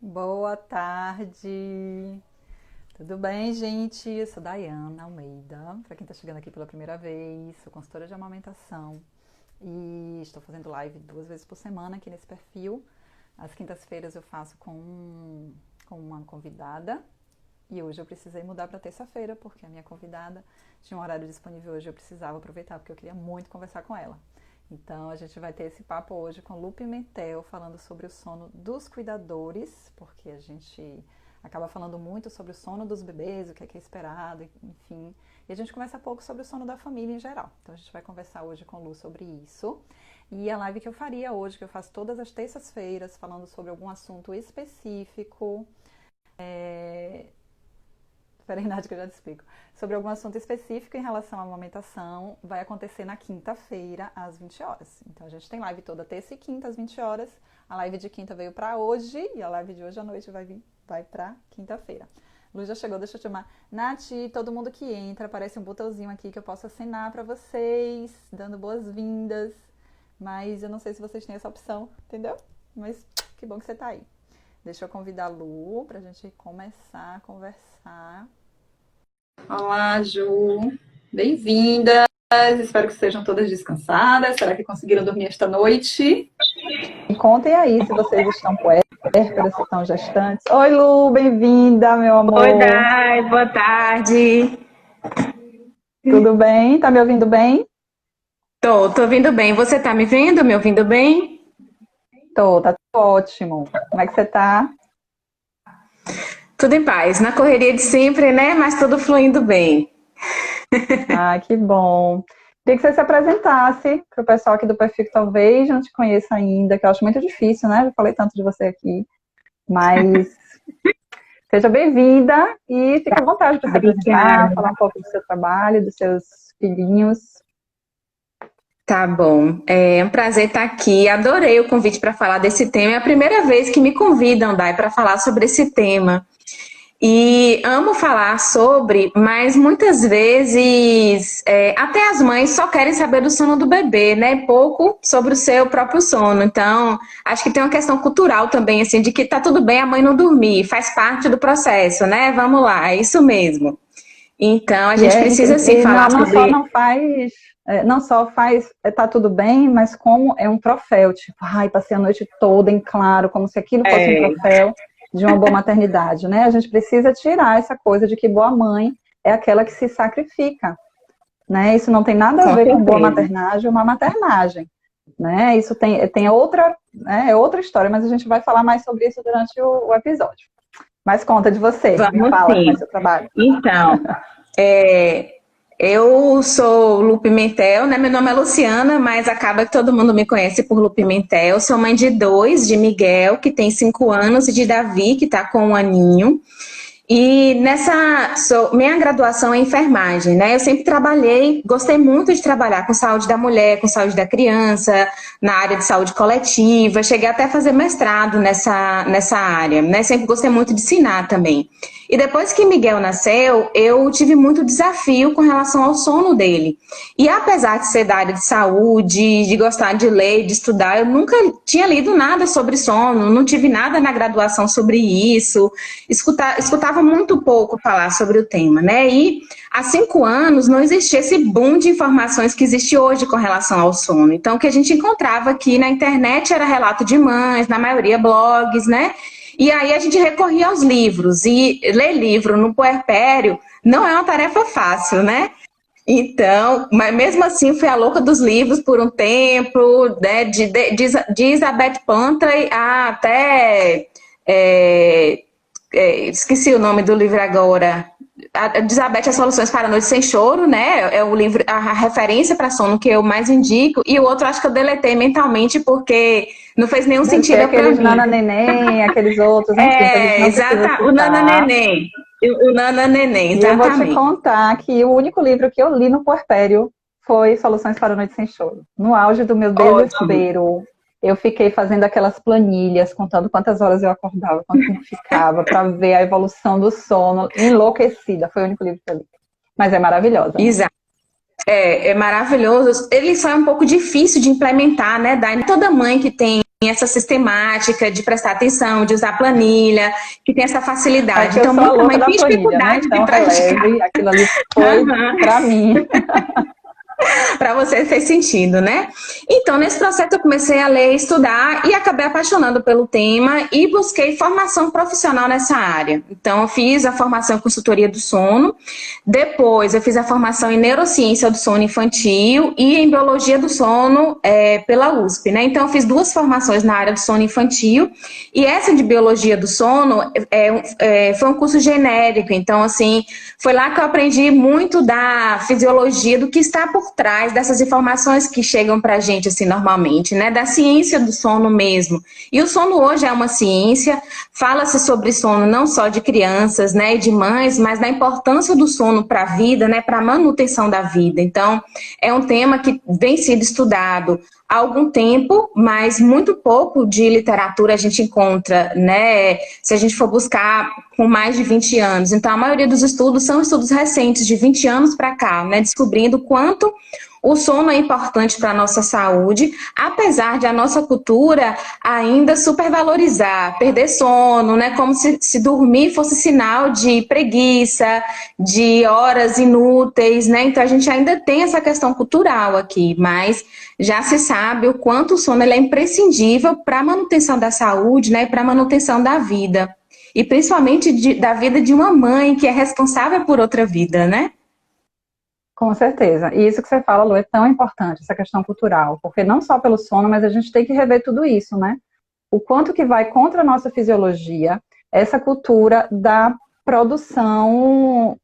Boa tarde. Tudo bem, gente? Eu sou Dayana Almeida. Para quem está chegando aqui pela primeira vez, sou consultora de amamentação e estou fazendo live 2 vezes por semana aqui nesse perfil. Às quintas-feiras eu faço com uma convidada e hoje eu precisei mudar para terça-feira porque a minha convidada tinha um horário disponível hoje e eu precisava aproveitar porque eu queria muito conversar com ela. Então, a gente vai ter esse papo hoje com Lu Pimentel, falando sobre o sono dos cuidadores, porque a gente acaba falando muito sobre o sono dos bebês, o que é esperado, enfim. E a gente conversa pouco sobre o sono da família em geral. Então, a gente vai conversar hoje com Lu sobre isso. E a live que eu faria hoje, que eu faço todas as terças-feiras, falando sobre algum assunto específico. Peraí, Nath, que eu já te explico. Sobre algum assunto específico em relação à amamentação, vai acontecer na quinta-feira, às 20 horas. Então, a gente tem live toda terça e quinta, às 20 horas. A live de quinta veio para hoje e a live de hoje à noite vai para quinta-feira. Lu já chegou, deixa eu te chamar. Nath, todo mundo que entra, aparece um botãozinho aqui que eu posso assinar para vocês, dando boas-vindas. Mas eu não sei se vocês têm essa opção, entendeu? Mas que bom que você tá aí. Deixa eu convidar a Lu pra gente começar a conversar. Olá, Ju. Bem-vindas. Espero que sejam todas descansadas. Será que conseguiram dormir esta noite? Me contem aí se vocês estão puérperas, se estão gestantes. Oi, Lu, bem-vinda, meu amor. Oi, Dai, boa tarde. Tudo bem? Tá me ouvindo bem? Tô ouvindo bem. Você tá me vendo, me ouvindo bem? Tá tudo ótimo. Como é que você tá? Tudo em paz, na correria de sempre, né? Mas tudo fluindo bem. Ah, que bom. Queria que você se apresentasse para o pessoal aqui do perfil que talvez não te conheça ainda, que eu acho muito difícil, né? Já falei tanto de você aqui, mas seja bem-vinda e fique à vontade para se apresentar, falar um pouco do seu trabalho, dos seus filhinhos. Tá bom. É um prazer estar aqui. Adorei o convite para falar desse tema. É a primeira vez que me convidam, Dai, para falar sobre esse tema. E amo falar sobre, mas muitas vezes até as mães só querem saber do sono do bebê, né? Pouco sobre o seu próprio sono. Então, acho que tem uma questão cultural também, assim, de que tá tudo bem a mãe não dormir, faz parte do processo, né? Vamos lá, é isso mesmo. Então, a gente precisa sim falar sobre. Não só faz, tá tudo bem, mas como é um troféu, tipo, ai, passei a noite toda em claro, como se aquilo fosse um troféu de uma boa maternidade, né? A gente precisa tirar essa coisa de que boa mãe é aquela que se sacrifica, né? Isso não tem nada a ver com boa maternagem ou má maternagem, né? Isso tem outra, né? É outra história, mas a gente vai falar mais sobre isso durante o episódio. Mas conta de você, me fala como é o seu trabalho. Então, eu sou Lu Pimentel, né? Meu nome é Luciana, mas acaba que todo mundo me conhece por Lu Pimentel. Sou mãe de dois, de Miguel, que tem 5 anos, e de Davi, que está com 1 aninho. E minha graduação é em enfermagem, né? Eu sempre gostei muito de trabalhar com saúde da mulher, com saúde da criança, na área de saúde coletiva. Cheguei até a fazer mestrado nessa área, né? Sempre gostei muito de ensinar também. E depois que Miguel nasceu, eu tive muito desafio com relação ao sono dele. E apesar de ser da área de saúde, de gostar de ler, de estudar, eu nunca tinha lido nada sobre sono, não tive nada na graduação sobre isso, escutava muito pouco falar sobre o tema, né? E há 5 anos não existia esse boom de informações que existe hoje com relação ao sono. Então, o que a gente encontrava aqui na internet era relato de mães, na maioria blogs, né? E aí a gente recorria aos livros, e ler livro no puerpério não é uma tarefa fácil, né? Então, mas mesmo assim fui a louca dos livros por um tempo, né? De Elizabeth Pantley até... esqueci o nome do livro agora. A Elizabeth, As Soluções para a Noite Sem Choro, né? É o livro, a referência para sono que eu mais indico. E o outro acho que eu deletei mentalmente porque não fez nenhum sentido para mim. Aqueles Nana Neném, aqueles outros, enfim, exatamente. O Nana Neném. O Nana Neném, exatamente. E eu vou te contar que o único livro que eu li no puerpério foi Soluções para a Noite Sem Choro. No auge do meu desespero, eu fiquei fazendo aquelas planilhas, contando quantas horas eu acordava, quanto tempo ficava, para ver a evolução do sono, enlouquecida. Foi o único livro que eu li. Mas é maravilhosa. Né? Exato. É maravilhoso. Ele só é um pouco difícil de implementar, né, Dai? Toda mãe que tem essa sistemática de prestar atenção, de usar planilha, que tem essa facilidade. Então, muita mãe tem dificuldade né? Então, de praticar. Aquilo ali foi para mim. Para você fez sentido, né? Então, nesse processo eu comecei a ler, estudar e acabei apaixonando pelo tema e busquei formação profissional nessa área. Então, eu fiz a formação em consultoria do sono, depois eu fiz a formação em neurociência do sono infantil e em biologia do sono pela USP, né? Então, eu fiz 2 formações na área do sono infantil e essa de biologia do sono foi um curso genérico. Então, assim, foi lá que eu aprendi muito da fisiologia, do que está por trás dessas informações que chegam pra gente, assim, normalmente, né? Da ciência do sono mesmo. E o sono hoje é uma ciência, fala-se sobre sono não só de crianças, né, e de mães, mas da importância do sono para a vida, né, para a manutenção da vida. Então, é um tema que vem sendo estudado há algum tempo, mas muito pouco de literatura a gente encontra, né, se a gente for buscar com mais de 20 anos. Então, a maioria dos estudos são estudos recentes, de 20 anos para cá, né, descobrindo quanto o sono é importante para a nossa saúde, apesar de a nossa cultura ainda supervalorizar, perder sono, né, como se dormir fosse sinal de preguiça, de horas inúteis, né? Então a gente ainda tem essa questão cultural aqui, mas já se sabe o quanto o sono ele é imprescindível para a manutenção da saúde, né, e para a manutenção da vida. E principalmente da vida de uma mãe que é responsável por outra vida, né? Com certeza. E isso que você fala, Lu, é tão importante, essa questão cultural, porque não só pelo sono, mas a gente tem que rever tudo isso, né? O quanto que vai contra a nossa fisiologia, essa cultura da produção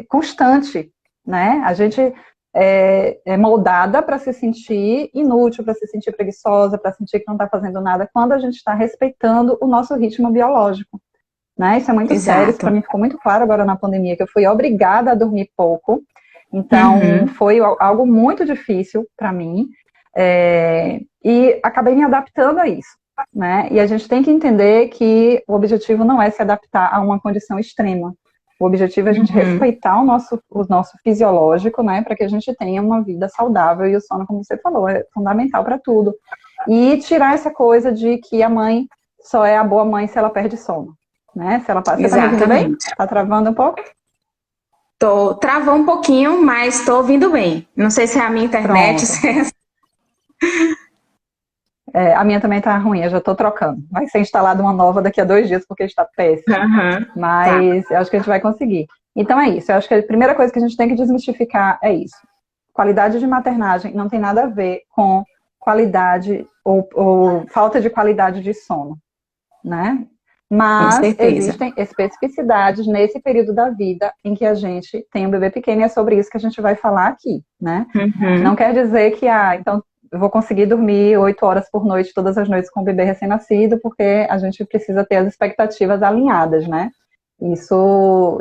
constante, né? A gente é moldada para se sentir inútil, para se sentir preguiçosa, para sentir que não está fazendo nada, quando a gente está respeitando o nosso ritmo biológico, né? Isso é muito sério, isso para mim ficou muito claro agora na pandemia, que eu fui obrigada a dormir pouco. Então, foi algo muito difícil para mim, e acabei me adaptando a isso, né? E a gente tem que entender que o objetivo não é se adaptar a uma condição extrema. O objetivo é a gente respeitar o nosso fisiológico, né? Para que a gente tenha uma vida saudável, e o sono, como você falou, é fundamental para tudo. E tirar essa coisa de que a mãe só é a boa mãe se ela perde sono, né? Se ela passa. Você tá me ouvindo bem? Tá travando um pouco? Travou um pouquinho, mas estou ouvindo bem. Não sei se é a minha internet. A minha também está ruim, eu já estou trocando. Vai ser instalada uma nova daqui a 2 dias, porque está péssima. Mas eu acho que a gente vai conseguir. Então é isso. Eu acho que a primeira coisa que a gente tem que desmistificar é isso. Qualidade de maternagem não tem nada a ver com qualidade ou falta de qualidade de sono, né? Mas existem especificidades nesse período da vida em que a gente tem um bebê pequeno, e é sobre isso que a gente vai falar aqui, né? Não quer dizer que, então, eu vou conseguir dormir 8 horas por noite, todas as noites com o bebê recém-nascido, porque a gente precisa ter as expectativas alinhadas, né? Isso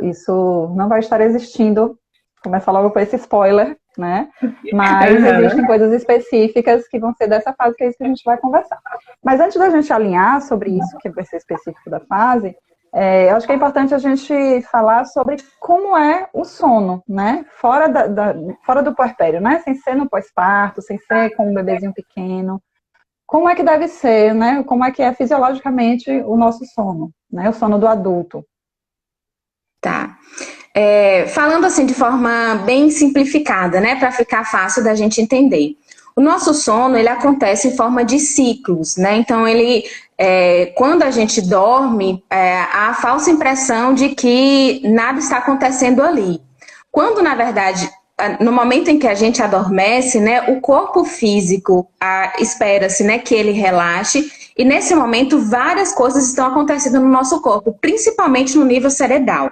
não vai estar existindo. Começa logo com esse spoiler, né? Mas existem coisas específicas que vão ser dessa fase, que é isso que a gente vai conversar. Mas antes da gente alinhar sobre isso, que vai ser específico da fase, eu acho que é importante a gente falar sobre como é o sono, né? Fora do puerpério, né? Sem ser no pós-parto, sem ser com um bebezinho pequeno. Como é que deve ser, né? Como é que é fisiologicamente o nosso sono, né? O sono do adulto. Tá. Falando assim de forma bem simplificada, né, para ficar fácil da gente entender. O nosso sono, ele acontece em forma de ciclos, né? Então, quando a gente dorme, há a falsa impressão de que nada está acontecendo ali. Quando, na verdade, no momento em que a gente adormece, né, o corpo físico espera-se, né, que ele relaxe, e nesse momento várias coisas estão acontecendo no nosso corpo, principalmente no nível cerebral.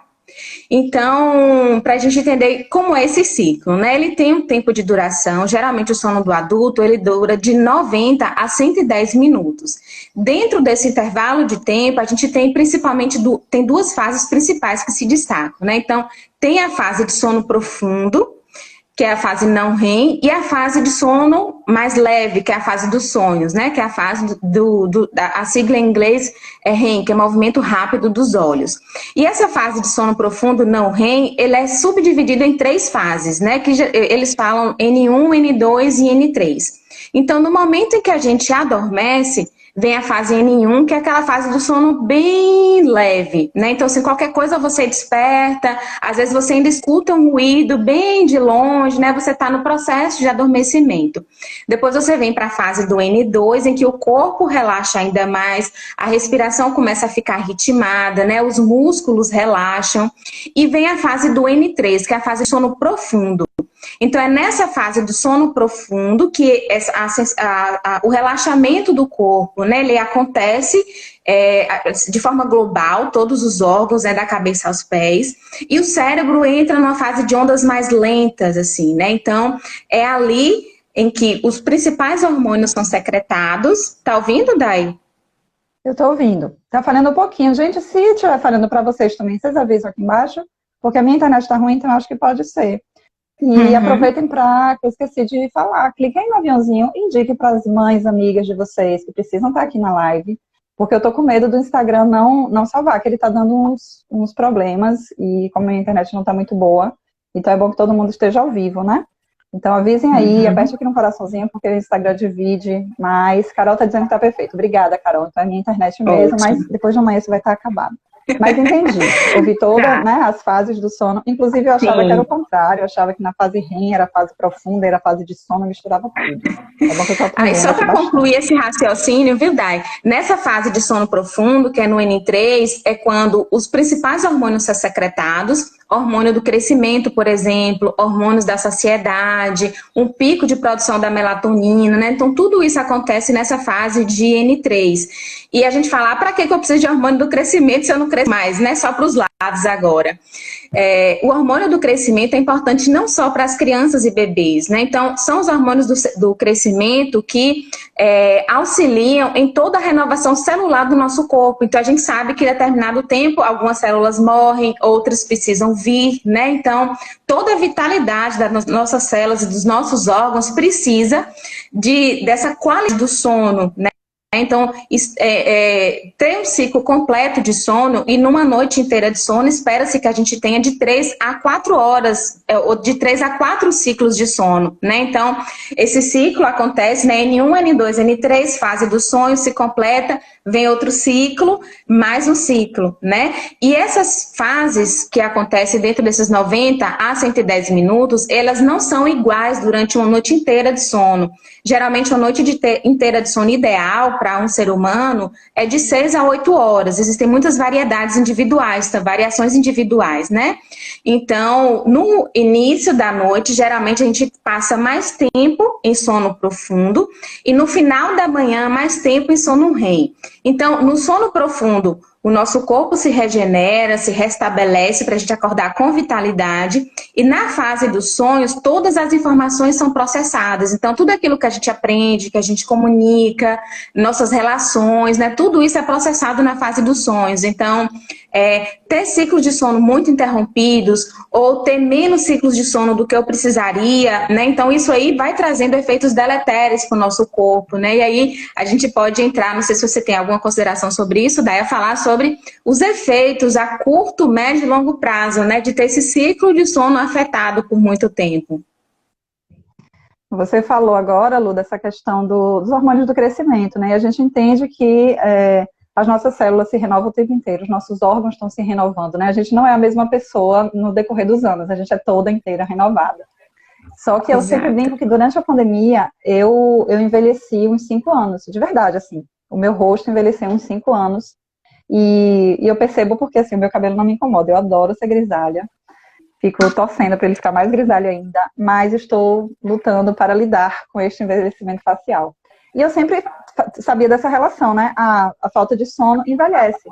Então, para a gente entender como é esse ciclo, né? Ele tem um tempo de duração, geralmente o sono do adulto, ele dura de 90 a 110 minutos. Dentro desse intervalo de tempo, a gente tem principalmente tem 2 fases principais que se destacam, né? Então, tem a fase de sono profundo, que é a fase não REM, e a fase de sono mais leve, que é a fase dos sonhos, né? Que é a fase a sigla em inglês é REM, que é movimento rápido dos olhos. E essa fase de sono profundo não REM, ele é subdividido em 3 fases, né? Que eles falam N1, N2 e N3. Então, no momento em que a gente adormece, vem a fase N1, que é aquela fase do sono bem leve, né? Então, assim, qualquer coisa você desperta, às vezes você ainda escuta um ruído bem de longe, né? Você está no processo de adormecimento. Depois você vem para a fase do N2, em que o corpo relaxa ainda mais, a respiração começa a ficar ritmada, né? Os músculos relaxam. E vem a fase do N3, que é a fase de sono profundo. Então, é nessa fase do sono profundo que o relaxamento do corpo, né, ele acontece de forma global, todos os órgãos, da cabeça aos pés, e o cérebro entra numa fase de ondas mais lentas, assim, né? Então, é ali em que os principais hormônios são secretados. Tá ouvindo, Dai? Eu tô ouvindo. Tá falhando um pouquinho. Gente, se estiver falhando para vocês também, vocês avisam aqui embaixo, porque a minha internet tá ruim, então acho que pode ser. E aproveitem para, que eu esqueci de falar, cliquem no aviãozinho e indiquem para as mães, amigas de vocês que precisam estar aqui na live, porque eu tô com medo do Instagram não salvar, que ele tá dando uns problemas, e como a minha internet não tá muito boa, então é bom que todo mundo esteja ao vivo, né? Então avisem aí, aperte aqui no coraçãozinho, porque o Instagram divide, mas Carol tá dizendo que tá perfeito. Obrigada, Carol. Então é minha internet mesmo, mas depois de amanhã isso vai estar acabado. Mas entendi. Ouvi todas, né, as fases do sono. Inclusive, eu achava que era o contrário. Eu achava que na fase REM era a fase profunda, era a fase de sono, misturava tudo. É bom que eu tô aprendendo. Aí, só para concluir esse raciocínio, viu, Dai? Nessa fase de sono profundo, que é no N3, é quando os principais hormônios são secretados, hormônio do crescimento, por exemplo, hormônios da saciedade, um pico de produção da melatonina, né? Então, tudo isso acontece nessa fase de N3. E a gente fala, para que eu preciso de hormônio do crescimento se eu não cresço mais, né? Só para os lados agora. O hormônio do crescimento é importante não só para as crianças e bebês, né? Então, são os hormônios do crescimento que auxiliam em toda a renovação celular do nosso corpo. Então, a gente sabe que em determinado tempo, algumas células morrem, outras precisam vir, né? Então, toda a vitalidade das nossas células e dos nossos órgãos precisa dessa qualidade do sono, né? Então, ter um ciclo completo de sono e numa noite inteira de sono, espera-se que a gente tenha de 3 a 4 horas, ou de 3 a 4 ciclos de sono, né? Então, esse ciclo acontece, né? N1, N2, N3, fase do sonho se completa, vem outro ciclo, mais um ciclo, né? E essas fases que acontecem dentro desses 90 a 110 minutos, elas não são iguais durante uma noite inteira de sono. Geralmente, uma noite inteira de sono ideal para um ser humano é de 6 a 8 horas. Existem muitas variedades individuais, variações individuais, né? Então, no início da noite, geralmente a gente passa mais tempo em sono profundo e no final da manhã, mais tempo em sono REM. Então, no sono profundo, o nosso corpo se regenera, se restabelece para a gente acordar com vitalidade. E na fase dos sonhos, todas as informações são processadas. Então, tudo aquilo que a gente aprende, que a gente comunica, nossas relações, né? Tudo isso é processado na fase dos sonhos. Então, ter ciclos de sono muito interrompidos ou ter menos ciclos de sono do que eu precisaria, né? Então, isso aí vai trazendo efeitos deletérios para o nosso corpo, né? E aí, a gente pode entrar, não sei se você tem alguma consideração sobre isso, daí a falar sobre os efeitos a curto, médio e longo prazo, né? De ter esse ciclo de sono afetado por muito tempo. Você falou agora, Lu, dessa questão dos hormônios do crescimento, né? E a gente entende que as nossas células se renovam o tempo inteiro, os nossos órgãos estão se renovando, né? A gente não é a mesma pessoa no decorrer dos anos, a gente é toda inteira renovada. Só que eu sempre brinco que durante a pandemia eu envelheci uns 5 anos, de verdade, assim. O meu rosto envelheceu uns 5 anos e eu percebo porque, assim, o meu cabelo não me incomoda, eu adoro ser grisalha. Fico torcendo para ele ficar mais grisalho ainda, mas estou lutando para lidar com este envelhecimento facial. E eu sempre sabia dessa relação, né? A falta de sono envelhece.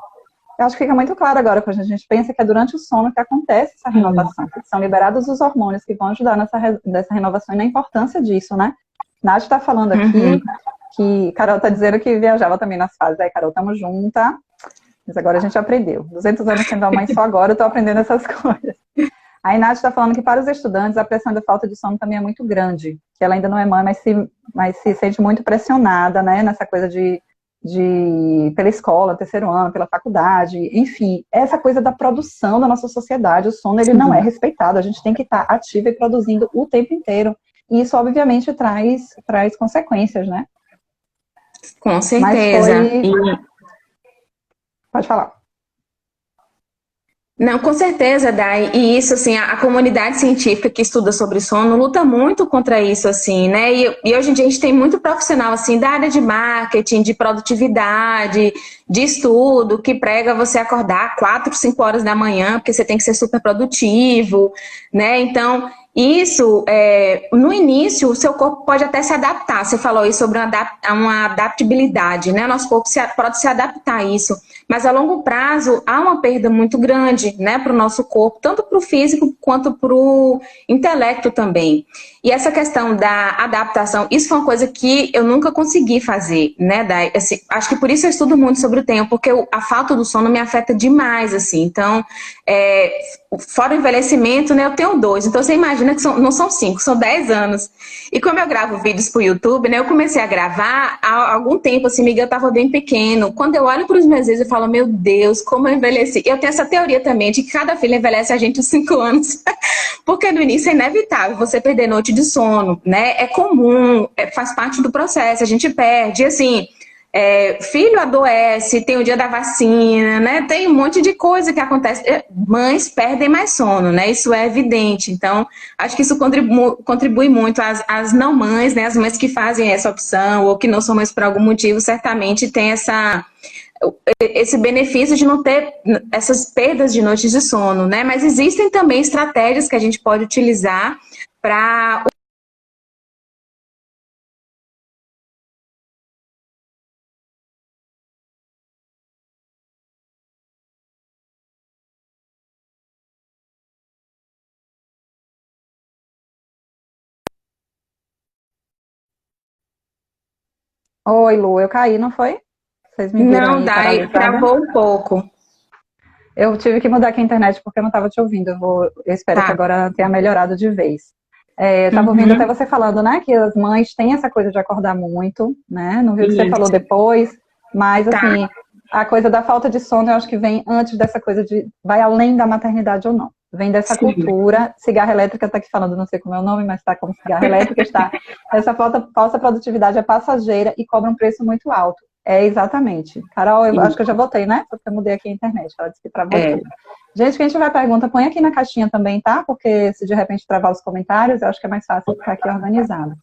Eu acho que fica muito claro agora quando a gente pensa que é durante o sono que acontece essa renovação, que são liberados os hormônios que vão ajudar nessa renovação e na importância disso, né? Nath está falando aqui que Carol está dizendo que viajava também nas fases. Aí, Carol, estamos juntas. Mas agora a gente aprendeu. 200 anos sendo a mãe só agora, eu estou aprendendo essas coisas. A Nath está falando que para os estudantes a pressão da falta de sono também é muito grande. Que ela ainda não é mãe, mas se sente muito pressionada, né? Nessa coisa pela escola, terceiro ano, pela faculdade, enfim. Essa coisa da produção da nossa sociedade, o sono ele não é respeitado. A gente tem que estar ativa e produzindo o tempo inteiro. E isso, obviamente, traz consequências, né? Com Mas certeza. foi... Pode falar. Não, com certeza, Dai. E isso, assim, a comunidade científica que estuda sobre sono luta muito contra isso, assim, né? E hoje em dia a gente tem muito profissional, assim, da área de marketing, de produtividade, de estudo, que prega você acordar 4, 5 horas da manhã, porque você tem que ser super produtivo, né? Então, isso, no início, o seu corpo pode até se adaptar. Você falou aí sobre uma adaptabilidade, né? Nosso corpo pode se adaptar a isso. Mas a longo prazo há uma perda muito grande, né, para o nosso corpo, tanto para o físico quanto para o intelecto também. E essa questão da adaptação, isso foi uma coisa que eu nunca consegui fazer, né, assim, acho que por isso eu estudo muito sobre o tempo, porque a falta do sono me afeta demais, assim. Então, fora o envelhecimento, né, eu tenho 2, então você imagina que não são 5, são 10 anos. E como eu gravo vídeos para o YouTube, né, eu comecei a gravar há algum tempo, assim, Miguel estava bem pequeno. Quando eu olho para os meus vídeos, eu falo, meu Deus, como eu envelheci. Eu tenho essa teoria também de que cada filho envelhece a gente uns 5 anos, porque no início é inevitável você perder noite de sono, né? É comum, faz parte do processo, a gente perde, assim... filho adoece, tem o dia da vacina, né? Tem um monte de coisa que acontece. Mães perdem mais sono, né? Isso é evidente. Então, acho que isso contribui muito. As não mães, né? As mães que fazem essa opção ou que não são mães por algum motivo, certamente tem esse benefício de não ter essas perdas de noites de sono, né? Mas existem também estratégias que a gente pode utilizar para... Oi, Lu, eu caí, não foi? Vocês me viram Não aí dá, paralisada? travou um pouco. Eu tive que mudar aqui a internet porque eu não estava te ouvindo. Eu espero que Tá. agora tenha melhorado de vez. Eu estava ouvindo até Uhum. você falando, né, que as mães têm essa coisa de acordar muito, né? Não vi o que você falou Isso. depois, mas Tá. assim, a coisa da falta de sono eu acho que vem antes dessa coisa de vai além da maternidade ou não. Vem dessa Sim. cultura, cigarro elétrica está aqui falando, não sei como é o nome, mas está como cigarro elétrica, está. Essa falsa produtividade é passageira e cobra um preço muito alto. É exatamente. Carol, eu acho que eu já botei, né? Porque eu mudei aqui a internet, ela disse que travou É. tudo. Gente, quem tiver pergunta, põe aqui na caixinha também, tá? Porque se de repente travar os comentários, eu acho que é mais fácil ficar aqui organizado.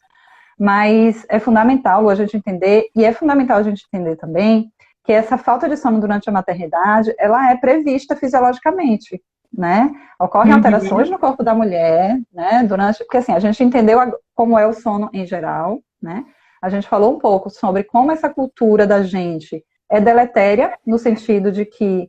Mas é fundamental a gente entender, e é fundamental a gente entender também, que essa falta de sono durante a maternidade, ela é prevista fisiologicamente, né? Ocorrem alterações Uhum. no corpo da mulher, né? Porque assim, a gente entendeu como é o sono em geral, né? A gente falou um pouco sobre como essa cultura da gente é deletéria, no sentido de que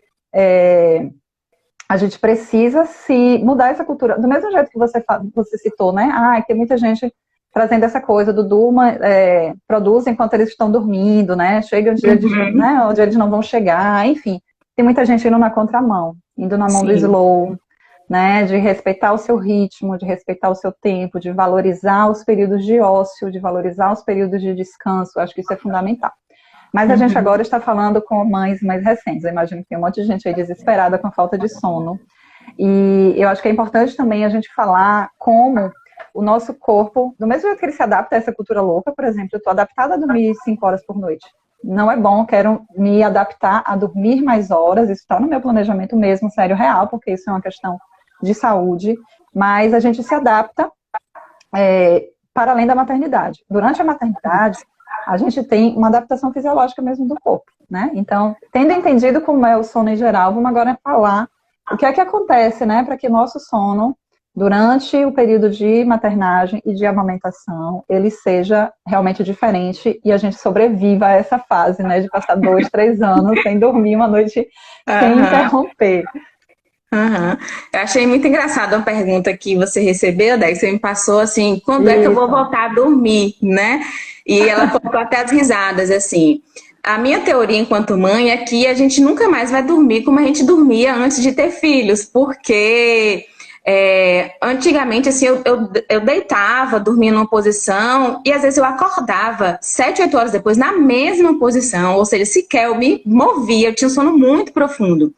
a gente precisa se mudar essa cultura. Do mesmo jeito que você citou, né? Tem muita gente trazendo essa coisa do durma, produz enquanto eles estão dormindo, né? Chega um dia Uhum. né, onde eles não vão chegar, enfim. Tem muita gente indo na contramão, indo na mão do Sim. slow, né? De respeitar o seu ritmo, de respeitar o seu tempo, de valorizar os períodos de ócio, de valorizar os períodos de descanso. Acho que isso é fundamental. Mas a gente Uhum. agora está falando com mães mais recentes. Eu imagino que tem um monte de gente aí desesperada com a falta de sono. E eu acho que é importante também a gente falar como o nosso corpo, do mesmo jeito que ele se adapta a essa cultura louca, por exemplo, eu estou adaptada a dormir 5 horas por noite. Não é bom, quero me adaptar a dormir mais horas, isso está no meu planejamento mesmo, sério, real, porque isso é uma questão de saúde, mas a gente se adapta para além da maternidade. Durante a maternidade, a gente tem uma adaptação fisiológica mesmo do corpo, né? Então, tendo entendido como é o sono em geral, vamos agora falar o que é que acontece, né, para que nosso sono, durante o período de maternagem e de amamentação, ele seja realmente diferente e a gente sobreviva a essa fase, né, de passar 2, 3 anos sem dormir uma noite sem Aham. interromper. Aham. Eu achei muito engraçada uma pergunta que você recebeu, daí você me passou assim, quando é que eu vou Isso. voltar a dormir, né? E ela colocou até as risadas, assim. A minha teoria enquanto mãe é que a gente nunca mais vai dormir como a gente dormia antes de ter filhos, porque antigamente, assim, eu deitava, dormia numa posição e às vezes eu acordava 7, 8 horas depois na mesma posição, ou seja, sequer eu me movia, eu tinha um sono muito profundo.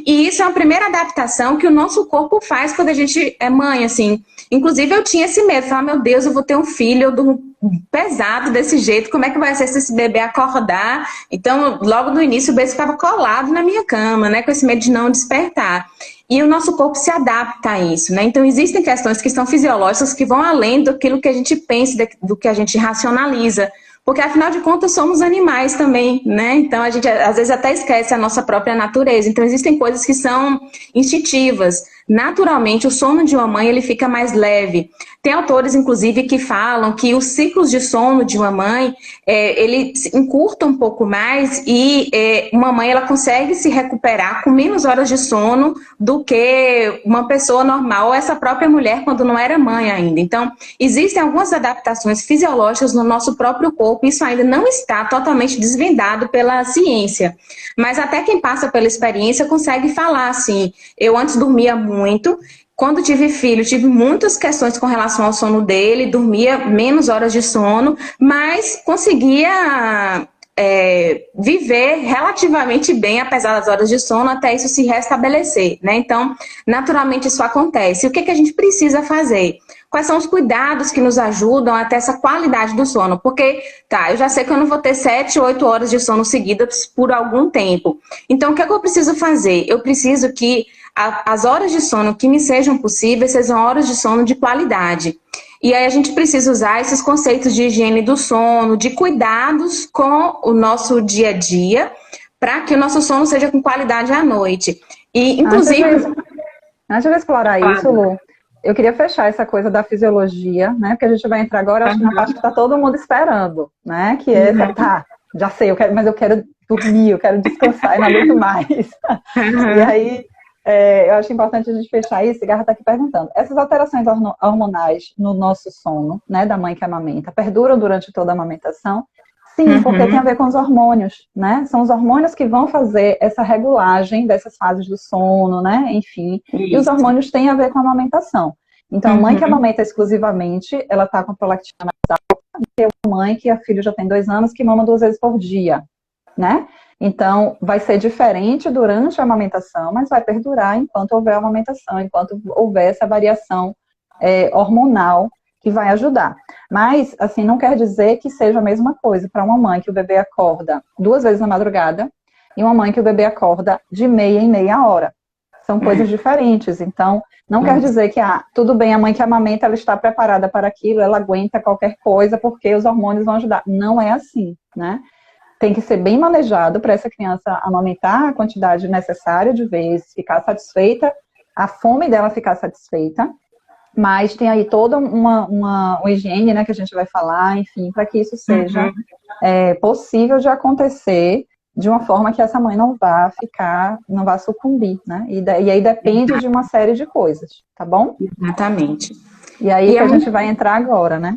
E isso é a primeira adaptação que o nosso corpo faz quando a gente é mãe, assim. Inclusive, eu tinha esse medo, falar, meu Deus, eu vou ter um filho, eu durmo pesado desse jeito, como é que vai ser se esse bebê acordar? Então, logo no início, o bebê ficava colado na minha cama, né, com esse medo de não despertar. E o nosso corpo se adapta a isso, né? Então, existem questões que são fisiológicas que vão além daquilo que a gente pensa, do que a gente racionaliza. Porque, afinal de contas, somos animais também, né? Então, a gente, às vezes, até esquece a nossa própria natureza. Então, existem coisas que são instintivas. Naturalmente, o sono de uma mãe, ele fica mais leve. Tem autores, inclusive, que falam que os ciclos de sono de uma mãe, ele encurta um pouco mais e uma mãe, ela consegue se recuperar com menos horas de sono do que uma pessoa normal, ou essa própria mulher, quando não era mãe ainda. Então, existem algumas adaptações fisiológicas no nosso próprio corpo, isso ainda não está totalmente desvendado pela ciência. Mas até quem passa pela experiência consegue falar assim, eu antes dormia muito, quando tive filho, tive muitas questões com relação ao sono dele, dormia menos horas de sono, mas conseguia viver relativamente bem, apesar das horas de sono, até isso se restabelecer, né? Então, naturalmente isso acontece. E o que a gente precisa fazer? Quais são os cuidados que nos ajudam a ter essa qualidade do sono? Porque, eu já sei que eu não vou ter 7, 8 horas de sono seguidas por algum tempo. Então, o que eu preciso fazer? Eu preciso que as horas de sono que me sejam possíveis sejam horas de sono de qualidade. E aí a gente precisa usar esses conceitos de higiene do sono, de cuidados com o nosso dia a dia, para que o nosso sono seja com qualidade à noite. E, inclusive... Antes de explorar isso, Lu, eu queria fechar essa coisa da fisiologia, né? Porque a gente vai entrar agora, acho que na parte que está todo mundo esperando, né? Que é, já sei, mas eu quero dormir, eu quero descansar e não aguento mais. E aí... eu acho importante a gente fechar isso. A Garra está aqui perguntando. Essas alterações hormonais no nosso sono, né, da mãe que amamenta, perduram durante toda a amamentação? Sim, porque tem a ver com os hormônios, né? São os hormônios que vão fazer essa regulagem dessas fases do sono, né? Enfim, e os hormônios têm a ver com a amamentação. Então, a mãe que amamenta exclusivamente, ela está com a prolactina mais alta do que a mãe que a filha já tem 2 anos, que mama 2 vezes por dia, né? Então, vai ser diferente durante a amamentação, mas vai perdurar enquanto houver amamentação, enquanto houver essa variação hormonal que vai ajudar. Mas, assim, não quer dizer que seja a mesma coisa para uma mãe que o bebê acorda 2 vezes na madrugada e uma mãe que o bebê acorda de meia em meia hora. São coisas diferentes. Então, não quer dizer que, tudo bem, a mãe que amamenta, ela está preparada para aquilo, ela aguenta qualquer coisa porque os hormônios vão ajudar. Não é assim, né? Tem que ser bem manejado para essa criança amamentar a quantidade necessária de vezes, ficar satisfeita, a fome dela ficar satisfeita, mas tem aí toda uma higiene, né, que a gente vai falar, enfim, para que isso seja possível de acontecer de uma forma que essa mãe não vá sucumbir, né? E aí depende de uma série de coisas, tá bom? Exatamente. E aí que a gente vai entrar agora, né?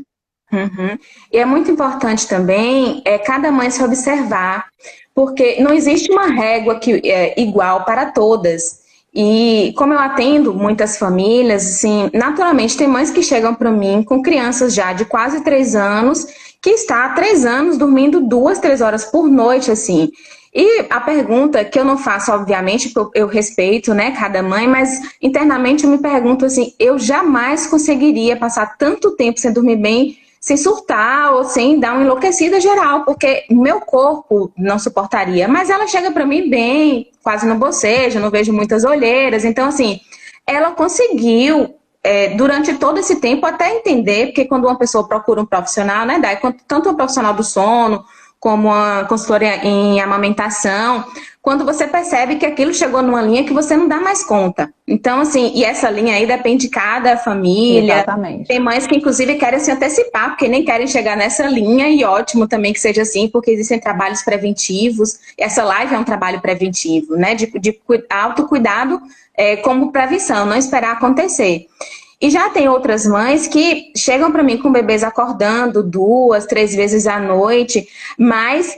E é muito importante também cada mãe se observar, porque não existe uma régua que é igual para todas. E como eu atendo muitas famílias, assim, naturalmente tem mães que chegam para mim com crianças já de quase 3 anos, que está há 3 anos dormindo 2, 3 horas por noite, assim. E a pergunta que eu não faço, obviamente, porque eu respeito, né, cada mãe, mas internamente eu me pergunto assim, eu jamais conseguiria passar tanto tempo sem dormir bem, sem surtar ou sem dar uma enlouquecida geral, porque meu corpo não suportaria. Mas ela chega para mim bem, quase não boceja, não vejo muitas olheiras. Então, assim, ela conseguiu, durante todo esse tempo, até entender, porque quando uma pessoa procura um profissional, né, tanto um profissional do sono, como uma consultora em amamentação, quando você percebe que aquilo chegou numa linha que você não dá mais conta. Então, assim, e essa linha aí depende de cada família. Exatamente. Tem mães que, inclusive, querem se antecipar, porque nem querem chegar nessa linha, e ótimo também que seja assim, porque existem trabalhos preventivos. Essa live é um trabalho preventivo, né? De autocuidado como prevenção, não esperar acontecer. E já tem outras mães que chegam para mim com bebês acordando 2, 3 vezes à noite, mas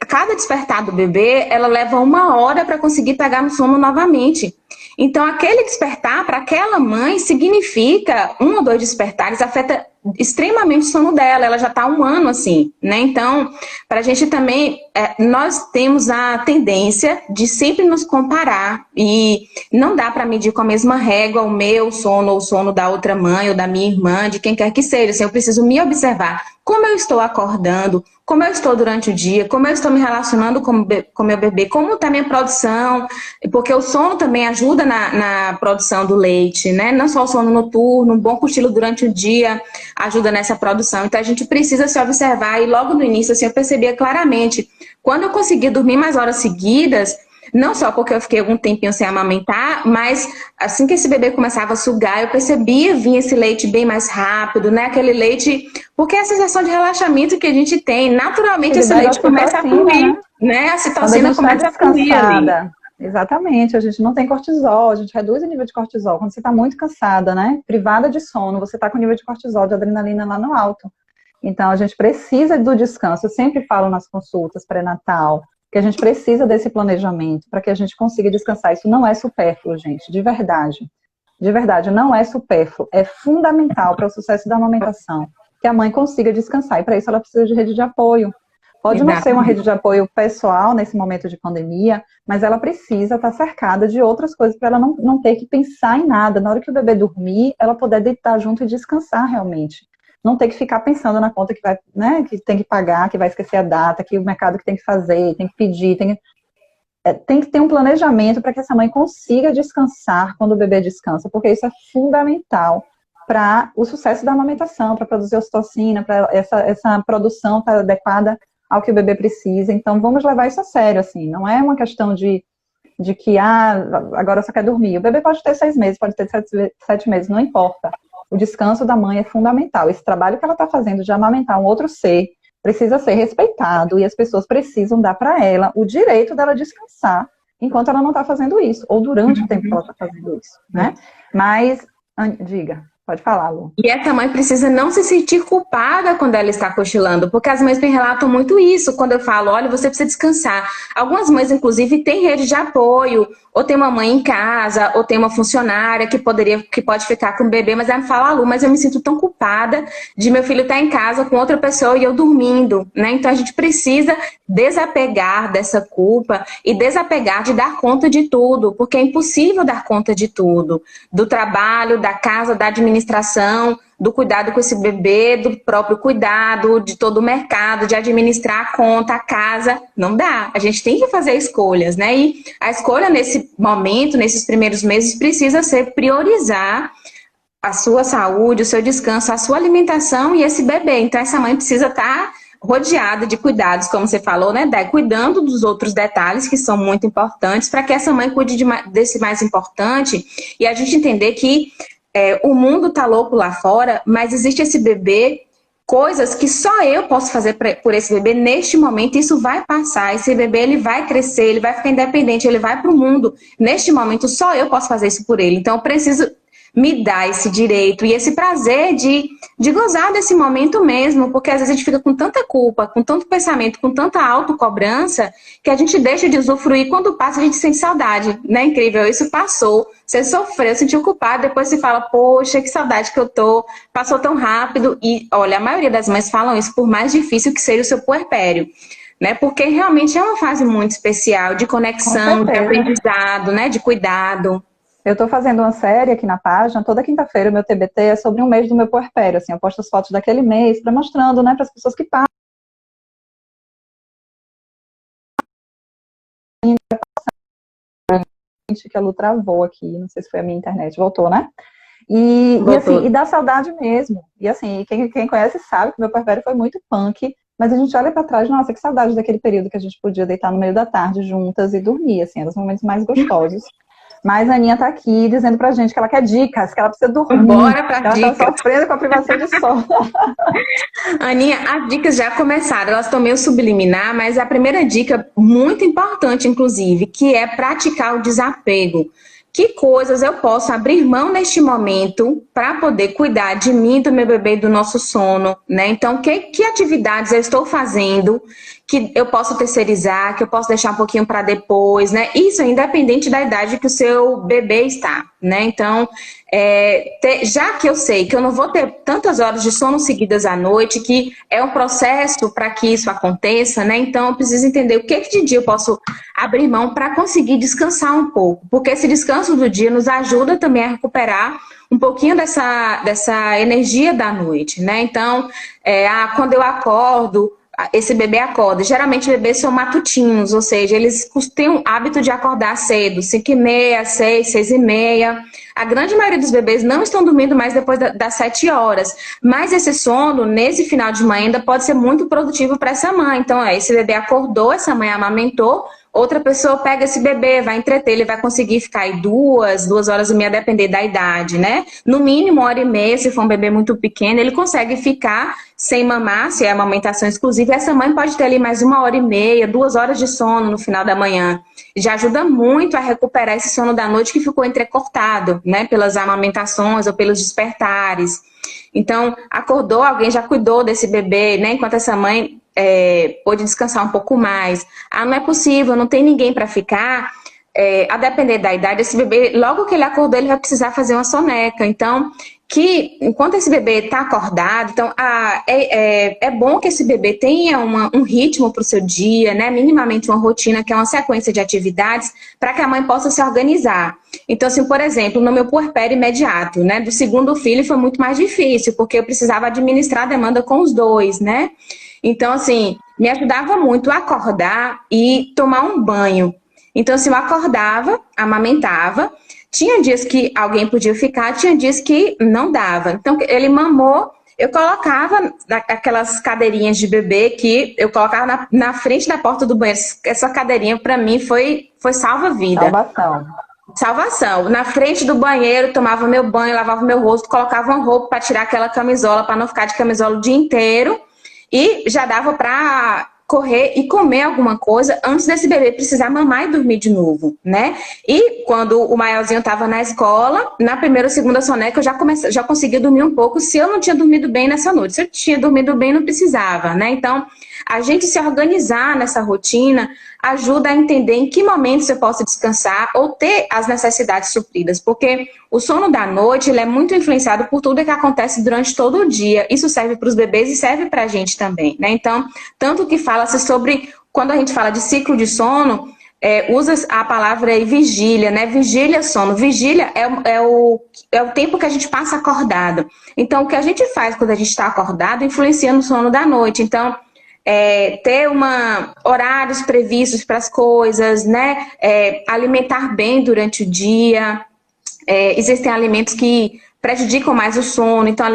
cada despertar do bebê, ela leva 1 hora para conseguir pegar no sono novamente. Então, aquele despertar para aquela mãe significa 1 ou 2 despertares, afeta extremamente o sono dela. Ela já está há 1 ano assim, né? Então, para a gente também nós temos a tendência de sempre nos comparar e não dá para medir com a mesma régua o meu sono ou o sono da outra mãe ou da minha irmã, de quem quer que seja. Assim, eu preciso me observar como eu estou acordando, como eu estou durante o dia, como eu estou me relacionando com meu bebê, como está a minha produção, porque o sono também ajuda na produção do leite, né? Não só o sono noturno, um bom cochilo durante o dia ajuda nessa produção. Então a gente precisa se observar e logo no início assim, eu percebia claramente, quando eu conseguia dormir mais horas seguidas, não só porque eu fiquei algum tempinho sem amamentar, mas assim que esse bebê começava a sugar, eu percebia vinha esse leite bem mais rápido, né? Aquele leite, porque é a sensação de relaxamento que a gente tem, naturalmente esse leite começa a fluir, né? A citocina começa a fluir ali. Exatamente, a gente não tem cortisol, a gente reduz o nível de cortisol. Quando você está muito cansada, né? Privada de sono, você está com o nível de cortisol, de adrenalina lá no alto. Então, a gente precisa do descanso. Eu sempre falo nas consultas pré-natal que a gente precisa desse planejamento para que a gente consiga descansar. Isso não é supérfluo, gente, de verdade. De verdade, não é supérfluo. É fundamental para o sucesso da amamentação que a mãe consiga descansar. E para isso ela precisa de rede de apoio. Pode não ser uma rede de apoio pessoal nesse momento de pandemia, mas ela precisa estar cercada de outras coisas para ela não ter que pensar em nada. Na hora que o bebê dormir, ela poder deitar junto e descansar realmente. Não ter que ficar pensando na conta que vai, né, que tem que pagar, que vai esquecer a data, que o mercado que tem que fazer, tem que pedir, tem que ter um planejamento para que essa mãe consiga descansar quando o bebê descansa, porque isso é fundamental para o sucesso da amamentação, para produzir ocitocina, para essa produção estar adequada ao que o bebê precisa. Então, vamos levar isso a sério, assim, não é uma questão de que, agora só quer dormir. O bebê pode ter 6 meses, pode ter 7 meses, não importa. O descanso da mãe é fundamental. Esse trabalho que ela está fazendo de amamentar um outro ser precisa ser respeitado e as pessoas precisam dar para ela o direito dela descansar enquanto ela não está fazendo isso, ou durante o tempo que ela está fazendo isso, né? Mas, diga, pode falar, Lu. E essa mãe precisa não se sentir culpada quando ela está cochilando, porque as mães me relatam muito isso, quando eu falo, olha, você precisa descansar. Algumas mães, inclusive, têm rede de apoio, ou tem uma mãe em casa, ou tem uma funcionária que pode ficar com o bebê, mas ela me fala, Lu, mas eu me sinto tão culpada de meu filho estar em casa com outra pessoa e eu dormindo, né? Então a gente precisa desapegar dessa culpa e desapegar de dar conta de tudo, porque é impossível dar conta de tudo, do trabalho, da casa, da administração, do cuidado com esse bebê, do próprio cuidado, de todo o mercado, de administrar a conta, a casa, não dá. A gente tem que fazer escolhas, né? E a escolha nesse momento, nesses primeiros meses, precisa ser priorizar a sua saúde, o seu descanso, a sua alimentação e esse bebê. Então essa mãe precisa estar rodeada de cuidados, como você falou, né, Dai? Cuidando dos outros detalhes que são muito importantes para que essa mãe cuide desse mais importante e a gente entender que o mundo tá louco lá fora, mas existe esse bebê, coisas que só eu posso fazer por esse bebê neste momento, isso vai passar, esse bebê ele vai crescer, ele vai ficar independente, ele vai pro mundo, neste momento só eu posso fazer isso por ele, então eu preciso me dar esse direito e esse prazer de gozar desse momento mesmo, porque às vezes a gente fica com tanta culpa, com tanto pensamento, com tanta autocobrança, que a gente deixa de usufruir, quando passa a gente sente saudade, né? Incrível, isso passou, você sofreu, sentiu culpado, depois você fala, poxa, que saudade que eu tô, passou tão rápido, e olha, a maioria das mães falam isso, por mais difícil que seja o seu puerpério, né? Porque realmente é uma fase muito especial, de conexão, de aprendizado, né? De cuidado. Eu estou fazendo uma série aqui na página, toda quinta-feira o meu TBT é sobre um mês do meu puerpério, assim, eu posto as fotos daquele mês, para mostrando, né, para as pessoas que passam. Que a Lu travou aqui, não sei se foi a minha internet, voltou, né? E assim, e dá saudade mesmo. E assim, quem conhece sabe que meu puerpério foi muito punk, mas a gente olha para trás, nossa, que saudade daquele período que a gente podia deitar no meio da tarde juntas e dormir, assim, eram os momentos mais gostosos. Mas a Aninha tá aqui dizendo pra gente que ela quer dicas, que ela precisa dormir. Bora pra ela dicas. Tá sofrendo com a privação de sono. Aninha, as dicas já começaram, elas estão meio subliminar, mas a primeira dica, muito importante, inclusive, que é praticar o desapego. Que coisas eu posso abrir mão neste momento para poder cuidar de mim, do meu bebê e do nosso sono, né? Então, que atividades eu estou fazendo que eu posso terceirizar, que eu posso deixar um pouquinho para depois, né? Isso é independente da idade que o seu bebê está, né? Então, já que eu sei que eu não vou ter tantas horas de sono seguidas à noite, que é um processo para que isso aconteça, né? Então, eu preciso entender o que de dia eu posso abrir mão para conseguir descansar um pouco, porque esse descanso do dia nos ajuda também a recuperar um pouquinho dessa energia da noite, né? Então, quando eu acordo, esse bebê acorda. Geralmente bebês são matutinos, ou seja, eles têm o hábito de acordar cedo, 5h30, 6, 6h30. A grande maioria dos bebês não estão dormindo mais depois das 7 horas. Mas esse sono, nesse final de manhã, ainda pode ser muito produtivo para essa mãe. Então, esse bebê acordou, essa mãe amamentou, outra pessoa pega esse bebê, vai entreter, ele vai conseguir ficar aí 2 horas e meia, depender da idade, né? No mínimo, 1h30, se for um bebê muito pequeno, ele consegue ficar sem mamar, se é amamentação exclusiva, e essa mãe pode ter ali mais 1h30, 2 horas de sono no final da manhã. Já ajuda muito a recuperar esse sono da noite que ficou entrecortado, né? Pelas amamentações ou pelos despertares. Então, acordou, alguém já cuidou desse bebê, né? Enquanto essa mãe pôde descansar um pouco mais. Não é possível, não tem ninguém para ficar. A depender da idade, esse bebê, logo que ele acordou, ele vai precisar fazer uma soneca. Então, enquanto esse bebê está acordado, então, é bom que esse bebê tenha um ritmo para o seu dia, né? Minimamente uma rotina, que é uma sequência de atividades, para que a mãe possa se organizar. Então, assim, por exemplo, no meu puerpério imediato, né? Do segundo filho foi muito mais difícil, porque eu precisava administrar a demanda com os dois, né? Então, assim, me ajudava muito a acordar e tomar um banho. Então, assim, eu acordava, amamentava. Tinha dias que alguém podia ficar, tinha dias que não dava. Então, ele mamou, eu colocava aquelas cadeirinhas de bebê que eu colocava na frente da porta do banheiro. Essa cadeirinha, para mim, foi salva-vida. Salvação. Na frente do banheiro, tomava meu banho, lavava meu rosto, colocava uma roupa para tirar aquela camisola, para não ficar de camisola o dia inteiro. E já dava para correr e comer alguma coisa antes desse bebê precisar mamar e dormir de novo, né? E quando o maiorzinho estava na escola, na primeira ou segunda soneca, eu já conseguia dormir um pouco se eu não tinha dormido bem nessa noite. Se eu tinha dormido bem, não precisava, né? Então, a gente se organizar nessa rotina ajuda a entender em que momentos eu posso descansar ou ter as necessidades supridas, porque o sono da noite ele é muito influenciado por tudo que acontece durante todo o dia. Isso serve para os bebês e serve para a gente também, né? Então, tanto que fala-se sobre, quando a gente fala de ciclo de sono, usa a palavra aí, vigília, né? Vigília, sono. Vigília é o tempo que a gente passa acordado. Então, o que a gente faz quando a gente está acordado influencia no sono da noite. Então, ter horários previstos para as coisas, né? Alimentar bem durante o dia. Existem alimentos que prejudicam mais o sono, então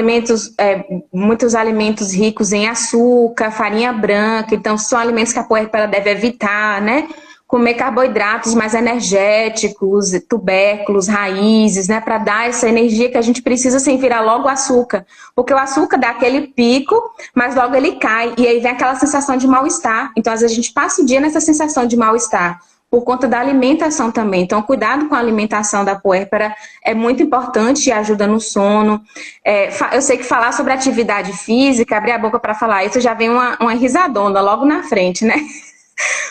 muitos alimentos ricos em açúcar, farinha branca, então são alimentos que a puérpera deve evitar, né? Comer carboidratos mais energéticos, tubérculos, raízes, né? Para dar essa energia que a gente precisa sem virar logo o açúcar. Porque o açúcar dá aquele pico, mas logo ele cai. E aí vem aquela sensação de mal-estar. Então, às vezes, a gente passa o dia nessa sensação de mal-estar. Por conta da alimentação também. Então, cuidado com a alimentação da puérpera é muito importante e ajuda no sono. Eu sei que falar sobre atividade física, abrir a boca para falar isso, já vem uma risadona logo na frente, né?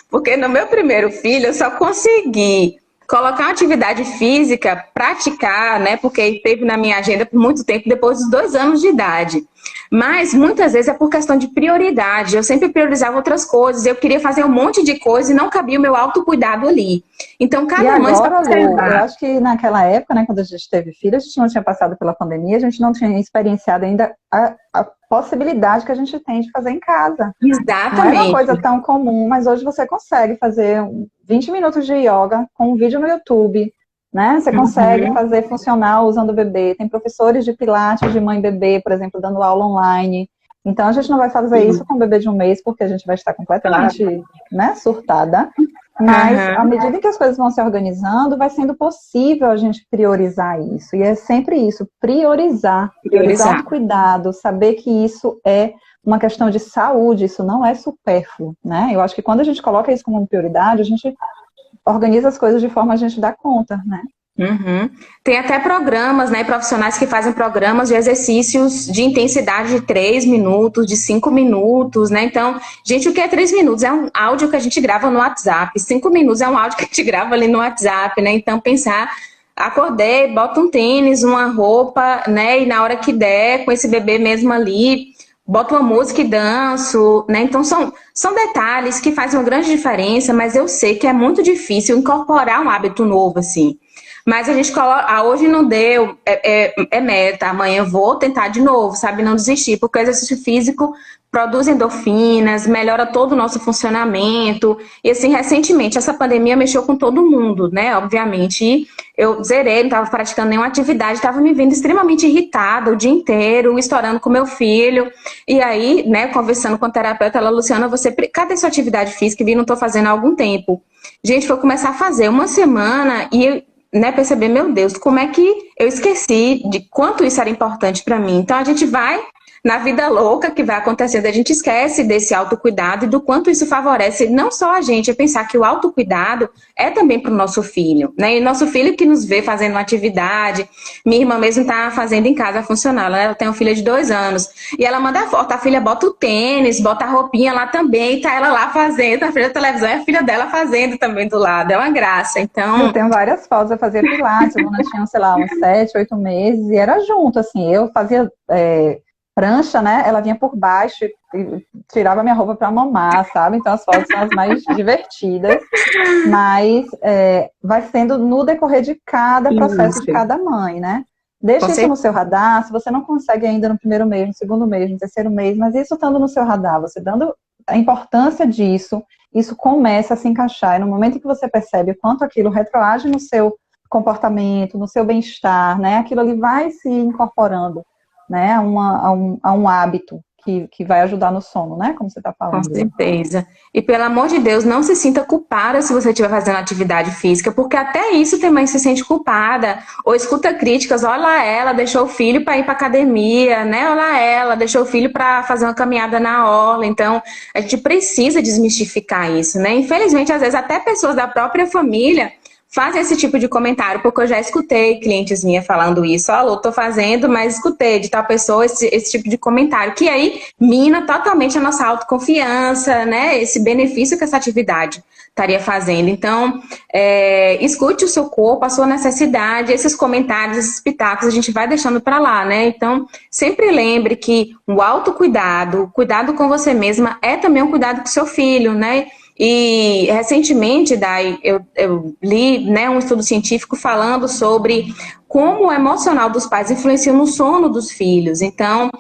Porque no meu primeiro filho eu só consegui colocar uma atividade física, praticar, né? Porque esteve na minha agenda por muito tempo, depois dos 2 anos de idade. Mas muitas vezes é por questão de prioridade. Eu sempre priorizava outras coisas. Eu queria fazer um monte de coisa e não cabia o meu autocuidado ali. Então, cada mãe... Lu, eu acho que naquela época, né, quando a gente teve filho, a gente não tinha passado pela pandemia, a gente não tinha experienciado ainda a possibilidade que a gente tem de fazer em casa. Exatamente. Não é uma coisa tão comum, mas hoje você consegue fazer 20 minutos de yoga com um vídeo no YouTube, né? Você consegue fazer funcional usando o bebê. Tem professores de pilates de mãe e bebê, por exemplo, dando aula online. Então, a gente não vai fazer isso com um bebê de 1 mês, porque a gente vai estar completamente, né, surtada. Mas, à medida que as coisas vão se organizando, vai sendo possível a gente priorizar isso. E é sempre isso, priorizar o cuidado, saber que isso é uma questão de saúde, isso não é supérfluo, né? Eu acho que quando a gente coloca isso como uma prioridade, a gente organiza as coisas de forma a gente dar conta, né? Uhum. Tem até programas, né, profissionais que fazem programas de exercícios de intensidade de 3 minutos, de 5 minutos, né? Então, gente, o que é 3 minutos? É um áudio que a gente grava no WhatsApp. 5 minutos é um áudio que a gente grava ali no WhatsApp, né? Então, pensar, acordei, bota um tênis, uma roupa, né? E na hora que der, com esse bebê mesmo ali, boto uma música e danço, né? Então, são detalhes que fazem uma grande diferença, mas eu sei que é muito difícil incorporar um hábito novo, assim. Mas a gente coloca, hoje não deu, é meta, amanhã eu vou tentar de novo, sabe? Não desistir, porque o exercício físico produz endorfinas, melhora todo o nosso funcionamento. E assim, recentemente, essa pandemia mexeu com todo mundo, né? Obviamente. E eu zerei, não estava praticando nenhuma atividade, estava me vendo extremamente irritada o dia inteiro, estourando com meu filho. E aí, né, conversando com a terapeuta, ela, Luciana, cadê sua atividade física? Vi, não estou fazendo há algum tempo. Gente, foi começar a fazer uma semana e né, perceber, meu Deus, como é que eu esqueci de quanto isso era importante para mim. Então a gente vai na vida louca que vai acontecendo, a gente esquece desse autocuidado e do quanto isso favorece não só a gente, é pensar que o autocuidado é também para o nosso filho, né? E nosso filho que nos vê fazendo uma atividade, minha irmã mesmo está fazendo em casa funcional, ela tem uma filha de 2 anos, e ela manda foto, a filha bota o tênis, bota a roupinha lá também, e tá ela lá fazendo, a frente da televisão é a filha dela fazendo também do lado, é uma graça, Eu então tenho várias fotos, eu fazia pilates, a Luna tinha, sei lá, uns 7, 8 meses, e era junto, assim, eu fazia prancha, né, ela vinha por baixo e tirava minha roupa para mamar, sabe? Então as fotos são as mais divertidas, mas vai sendo no decorrer de cada processo de isso, cada mãe, né? com Deixa isso no certeza. seu radar, se você não consegue ainda no primeiro mês, no segundo mês, no terceiro mês, mas isso estando no seu radar, você dando a importância disso, isso começa a se encaixar. E no momento que você percebe o quanto aquilo retroage no seu comportamento, no seu bem-estar, né? Aquilo ali vai se incorporando, né? A um hábito que vai ajudar no sono, né? Como você está Com falando aí. certeza. E pelo amor de Deus, não se sinta culpada se você estiver fazendo atividade física, porque até isso tem mãe que se sente culpada. Ou escuta críticas, olha lá ela, deixou o filho para ir para academia, né? Olha lá ela, deixou o filho para fazer uma caminhada na orla. Então, a gente precisa desmistificar isso, né? Infelizmente, às vezes até pessoas da própria família fazem esse tipo de comentário, porque eu já escutei clientes minhas falando isso. Alô, tô fazendo, mas escutei de tal pessoa esse tipo de comentário, que aí mina totalmente a nossa autoconfiança, né? Esse benefício que essa atividade estaria fazendo. Então, escute o seu corpo, a sua necessidade, esses comentários, esses pitacos, a gente vai deixando para lá, né? Então, sempre lembre que o autocuidado, o cuidado com você mesma é também um cuidado com o seu filho, né? E recentemente, Dai, eu li, né, um estudo científico falando sobre como o emocional dos pais influencia no sono dos filhos. Então,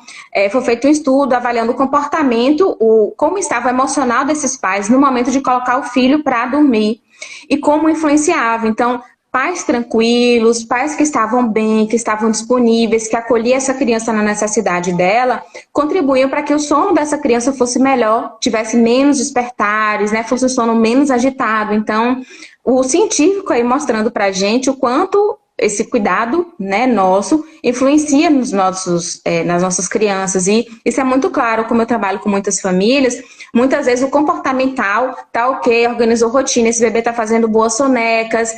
foi feito um estudo avaliando o comportamento, como estava o emocional desses pais no momento de colocar o filho para dormir e como influenciava. Então, pais tranquilos, pais que estavam bem, que estavam disponíveis, que acolhiam essa criança na necessidade dela, contribuíam para que o sono dessa criança fosse melhor, tivesse menos despertares, né, fosse um sono menos agitado. Então, o científico aí mostrando para a gente o quanto esse cuidado, né, nosso influencia nas nossas crianças, e isso é muito claro. Como eu trabalho com muitas famílias, muitas vezes o comportamental tá ok, organizou rotina, esse bebê tá fazendo boas sonecas,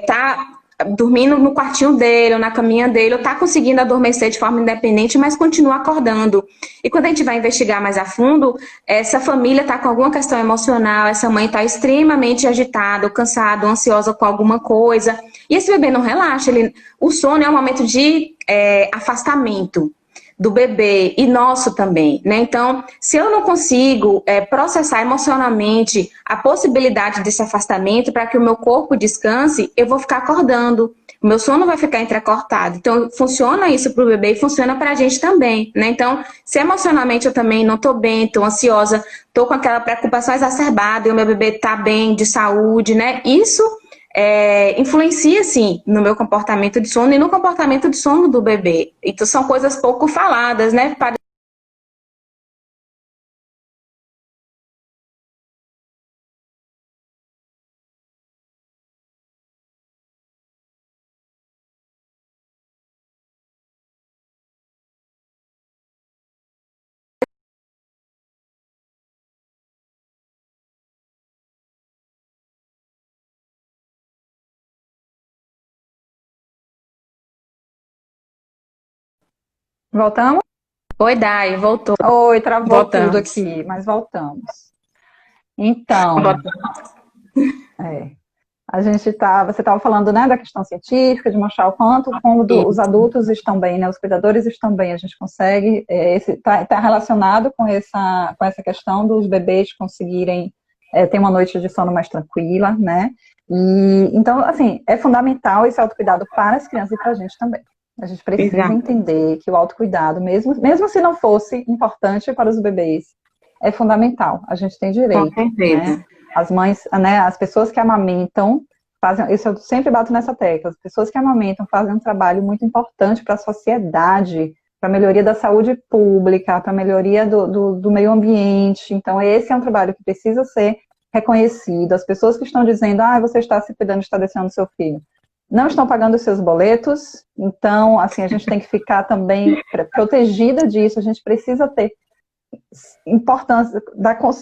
tá dormindo no quartinho dele, ou na caminha dele, ou tá conseguindo adormecer de forma independente, mas continua acordando. E quando a gente vai investigar mais a fundo, essa família tá com alguma questão emocional, essa mãe tá extremamente agitada, ou cansada, ou ansiosa com alguma coisa, e esse bebê não relaxa. O sono é um momento de afastamento do bebê e nosso também, né? Então, se eu não consigo processar emocionalmente a possibilidade desse afastamento para que o meu corpo descanse, eu vou ficar acordando. O meu sono vai ficar entrecortado. Então, funciona isso para o bebê e funciona para a gente também, né? Então, se emocionalmente eu também não estou bem, estou ansiosa, estou com aquela preocupação exacerbada e o meu bebê está bem de saúde, né? Isso influencia, sim, no meu comportamento de sono e no comportamento de sono do bebê. Então, são coisas pouco faladas, né? Voltamos? Oi, Dai, voltou. Oi, travou tudo Voltamos. aqui, mas voltamos. Então, é, você estava falando, né, da questão científica, de mostrar o quanto quando os adultos estão bem, né, os cuidadores estão bem, a gente consegue, tá relacionado com essa questão dos bebês conseguirem ter uma noite de sono mais tranquila, né, e então, assim, é fundamental esse autocuidado para as crianças e para a gente também. A gente precisa Exato. entender que o autocuidado, mesmo se não fosse importante para os bebês, é fundamental, a gente tem Com direito, né, certeza. as mães, né, as pessoas que amamentam fazem, isso eu sempre bato nessa tecla, as pessoas que amamentam fazem um trabalho muito importante para a sociedade, para a melhoria da saúde pública, para a melhoria do meio ambiente. Então, esse é um trabalho que precisa ser reconhecido. As pessoas que estão dizendo, você está se cuidando, está deixando seu filho, não estão pagando os seus boletos, então, assim, a gente tem que ficar também protegida disso, a gente precisa ter importância,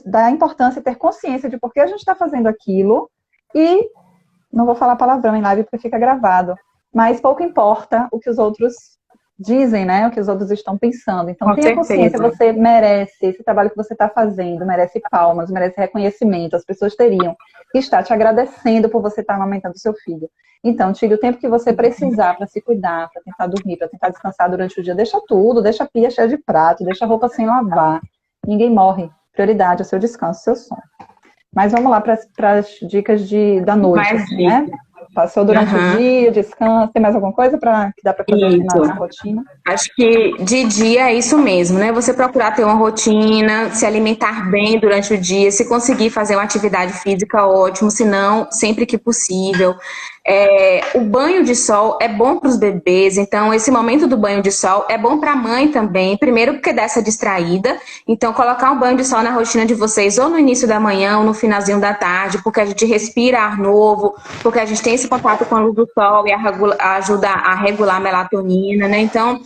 da importância ter consciência de por que a gente está fazendo aquilo e não vou falar palavrão em live porque fica gravado, mas pouco importa o que os outros dizem, né, o que os outros estão pensando. Então Com tenha consciência, certeza. você merece, esse trabalho que você está fazendo, merece palmas, merece reconhecimento, as pessoas teriam que estar te agradecendo por você estar amamentando seu filho. Então, tire o tempo que você precisar para se cuidar, para tentar dormir, para tentar descansar durante o dia, deixa tudo, deixa a pia cheia de prato, deixa a roupa sem lavar, ninguém morre, prioridade é o seu descanso, o seu sono. Mas vamos lá para as dicas da noite, Mais assim, né? dicas. Passou durante o Aham. dia, descansa, tem mais alguma coisa que dá para fazer assim na Isso. rotina? Acho que de dia é isso mesmo, né? Você procurar ter uma rotina, se alimentar bem durante o dia, se conseguir fazer uma atividade física, ótimo, se não, sempre que possível. O banho de sol é bom para os bebês, então esse momento do banho de sol é bom para a mãe também, primeiro porque dá essa distraída, então colocar um banho de sol na rotina de vocês ou no início da manhã ou no finalzinho da tarde, porque a gente respira ar novo, porque a gente tem esse contato com a luz do sol e ajuda a regular a melatonina, né? Então,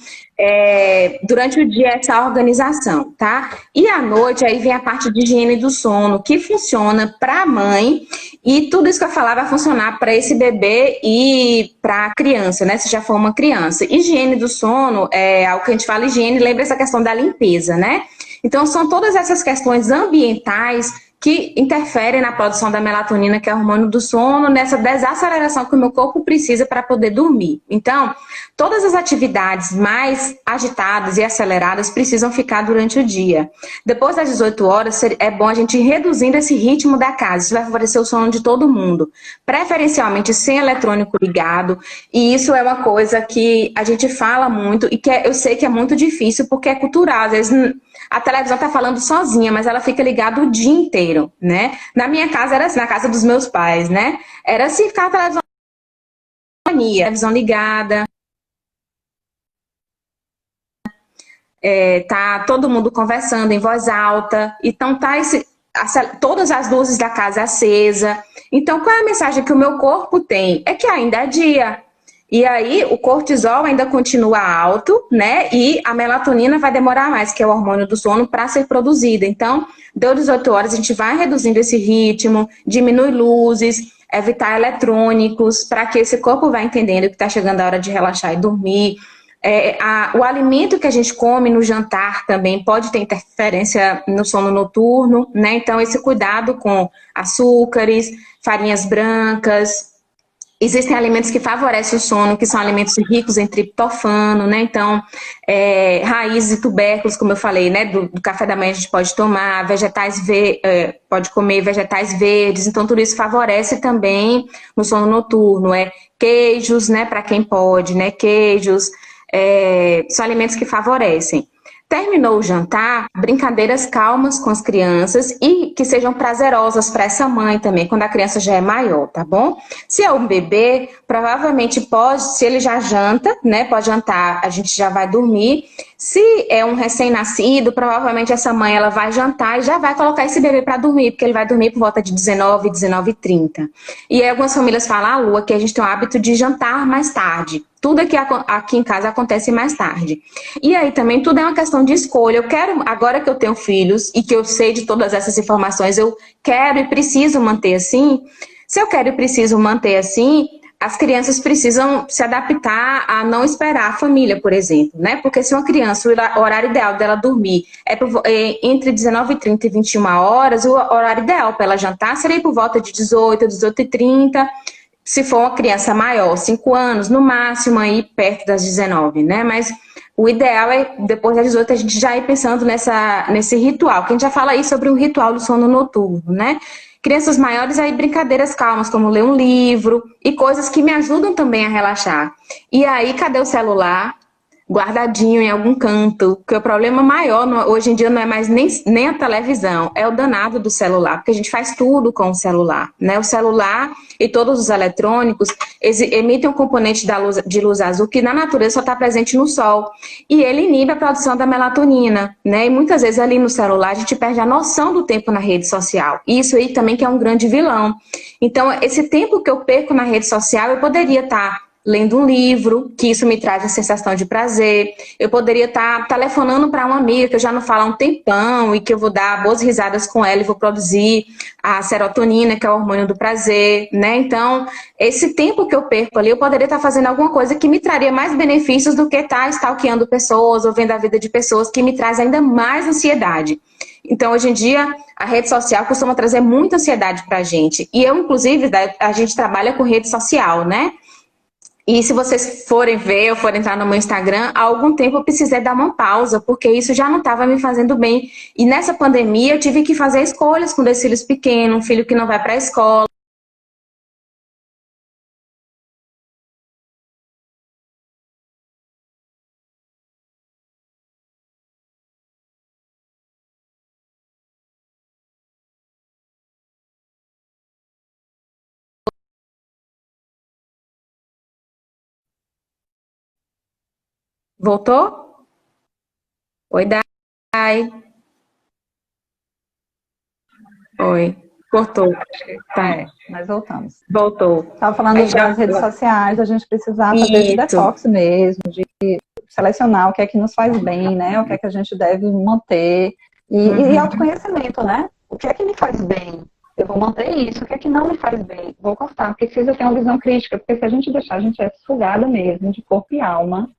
durante o dia essa organização, tá? E à noite aí vem a parte de higiene do sono, que funciona para a mãe, e tudo isso que eu falar vai funcionar para esse bebê e para a criança, né? Se já for uma criança. Higiene do sono é algo que a gente fala higiene, lembra essa questão da limpeza, né? Então são todas essas questões ambientais que interferem na produção da melatonina, que é o hormônio do sono, nessa desaceleração que o meu corpo precisa para poder dormir. Então, todas as atividades mais agitadas e aceleradas precisam ficar durante o dia. Depois das 18 horas, é bom a gente ir reduzindo esse ritmo da casa. Isso vai favorecer o sono de todo mundo. Preferencialmente sem eletrônico ligado. E isso é uma coisa que a gente fala muito e que eu sei que é muito difícil porque é cultural. Às vezes a televisão tá falando sozinha, mas ela fica ligada o dia inteiro, né? Na minha casa era assim, na casa dos meus pais, né? Era assim, ficar a televisão ligada, tá todo mundo conversando em voz alta, então todas as luzes da casa acesa. Então, qual é a mensagem que o meu corpo tem? É que ainda é dia. E aí, o cortisol ainda continua alto, né? E a melatonina vai demorar mais, que é o hormônio do sono, para ser produzida. Então, deu 18 horas, a gente vai reduzindo esse ritmo, diminui luzes, evitar eletrônicos, para que esse corpo vá entendendo que está chegando a hora de relaxar e dormir. O alimento que a gente come no jantar também pode ter interferência no sono noturno, né? Então, esse cuidado com açúcares, farinhas brancas. Existem alimentos que favorecem o sono, que são alimentos ricos em triptofano, né? Então, raízes e tubérculos, como eu falei, né? Do café da manhã a gente pode tomar, pode comer vegetais verdes. Então, tudo isso favorece também no sono noturno. Queijos, né? Para quem pode, né? Queijos, são alimentos que favorecem. Terminou o jantar, brincadeiras calmas com as crianças e que sejam prazerosas para essa mãe também, quando a criança já é maior, tá bom? Se é um bebê, provavelmente se ele já janta, né? Pode jantar, a gente já vai dormir. Se é um recém-nascido, provavelmente essa mãe ela vai jantar e já vai colocar esse bebê para dormir, porque ele vai dormir por volta de 19, 19h30. E aí algumas famílias falam, Lua, que a gente tem o hábito de jantar mais tarde. Tudo aqui em casa acontece mais tarde. E aí também tudo é uma questão de escolha. Eu quero, agora que eu tenho filhos e que eu sei de todas essas informações, eu quero e preciso manter assim. Se eu quero e preciso manter assim, as crianças precisam se adaptar a não esperar a família, por exemplo, né? Porque se uma criança, o horário ideal dela dormir entre 19h30 e 21 horas, o horário ideal para ela jantar seria por volta de 18, 18h30. Se for uma criança maior, 5 anos, no máximo aí perto das 19, né? Mas o ideal é, depois das 18, a gente já ir pensando nesse ritual, que a gente já fala aí sobre o ritual do sono noturno, né? Crianças maiores, aí brincadeiras calmas, como ler um livro e coisas que me ajudam também a relaxar. E aí, cadê o celular? Guardadinho em algum canto, porque o problema maior hoje em dia não é mais nem a televisão, é o danado do celular, porque a gente faz tudo com o celular, né? O celular e todos os eletrônicos emitem um componente de luz azul que na natureza só está presente no sol, e ele inibe a produção da melatonina, né? E muitas vezes ali no celular a gente perde a noção do tempo na rede social, e isso aí também que é um grande vilão. Então, esse tempo que eu perco na rede social, eu poderia estar lendo um livro, que isso me traz uma sensação de prazer. Eu poderia estar telefonando para uma amiga que eu já não falo há um tempão e que eu vou dar boas risadas com ela e vou produzir a serotonina, que é o hormônio do prazer, né? Então, esse tempo que eu perco ali, eu poderia estar fazendo alguma coisa que me traria mais benefícios do que estar stalkeando pessoas ou vendo a vida de pessoas, que me traz ainda mais ansiedade. Então, hoje em dia, a rede social costuma trazer muita ansiedade para a gente. E eu, inclusive, a gente trabalha com rede social, né? E se vocês forem ver ou forem entrar no meu Instagram, há algum tempo eu precisei dar uma pausa, porque isso já não estava me fazendo bem. E nessa pandemia eu tive que fazer escolhas com 2 filhos pequenos, um filho que não vai para a escola. Voltou? Oi, Dai. Oi. Cortou. Tá. Nós voltamos. Voltou. Estava falando das redes sociais, a gente precisar fazer esse detox mesmo, de selecionar o que é que nos faz bem, né? O que é que a gente deve manter. E autoconhecimento, né? O que é que me faz bem? Eu vou manter isso. O que é que não me faz bem? Vou cortar. Precisa ter uma visão crítica, porque se a gente deixar, a gente é sugada mesmo, de corpo e alma.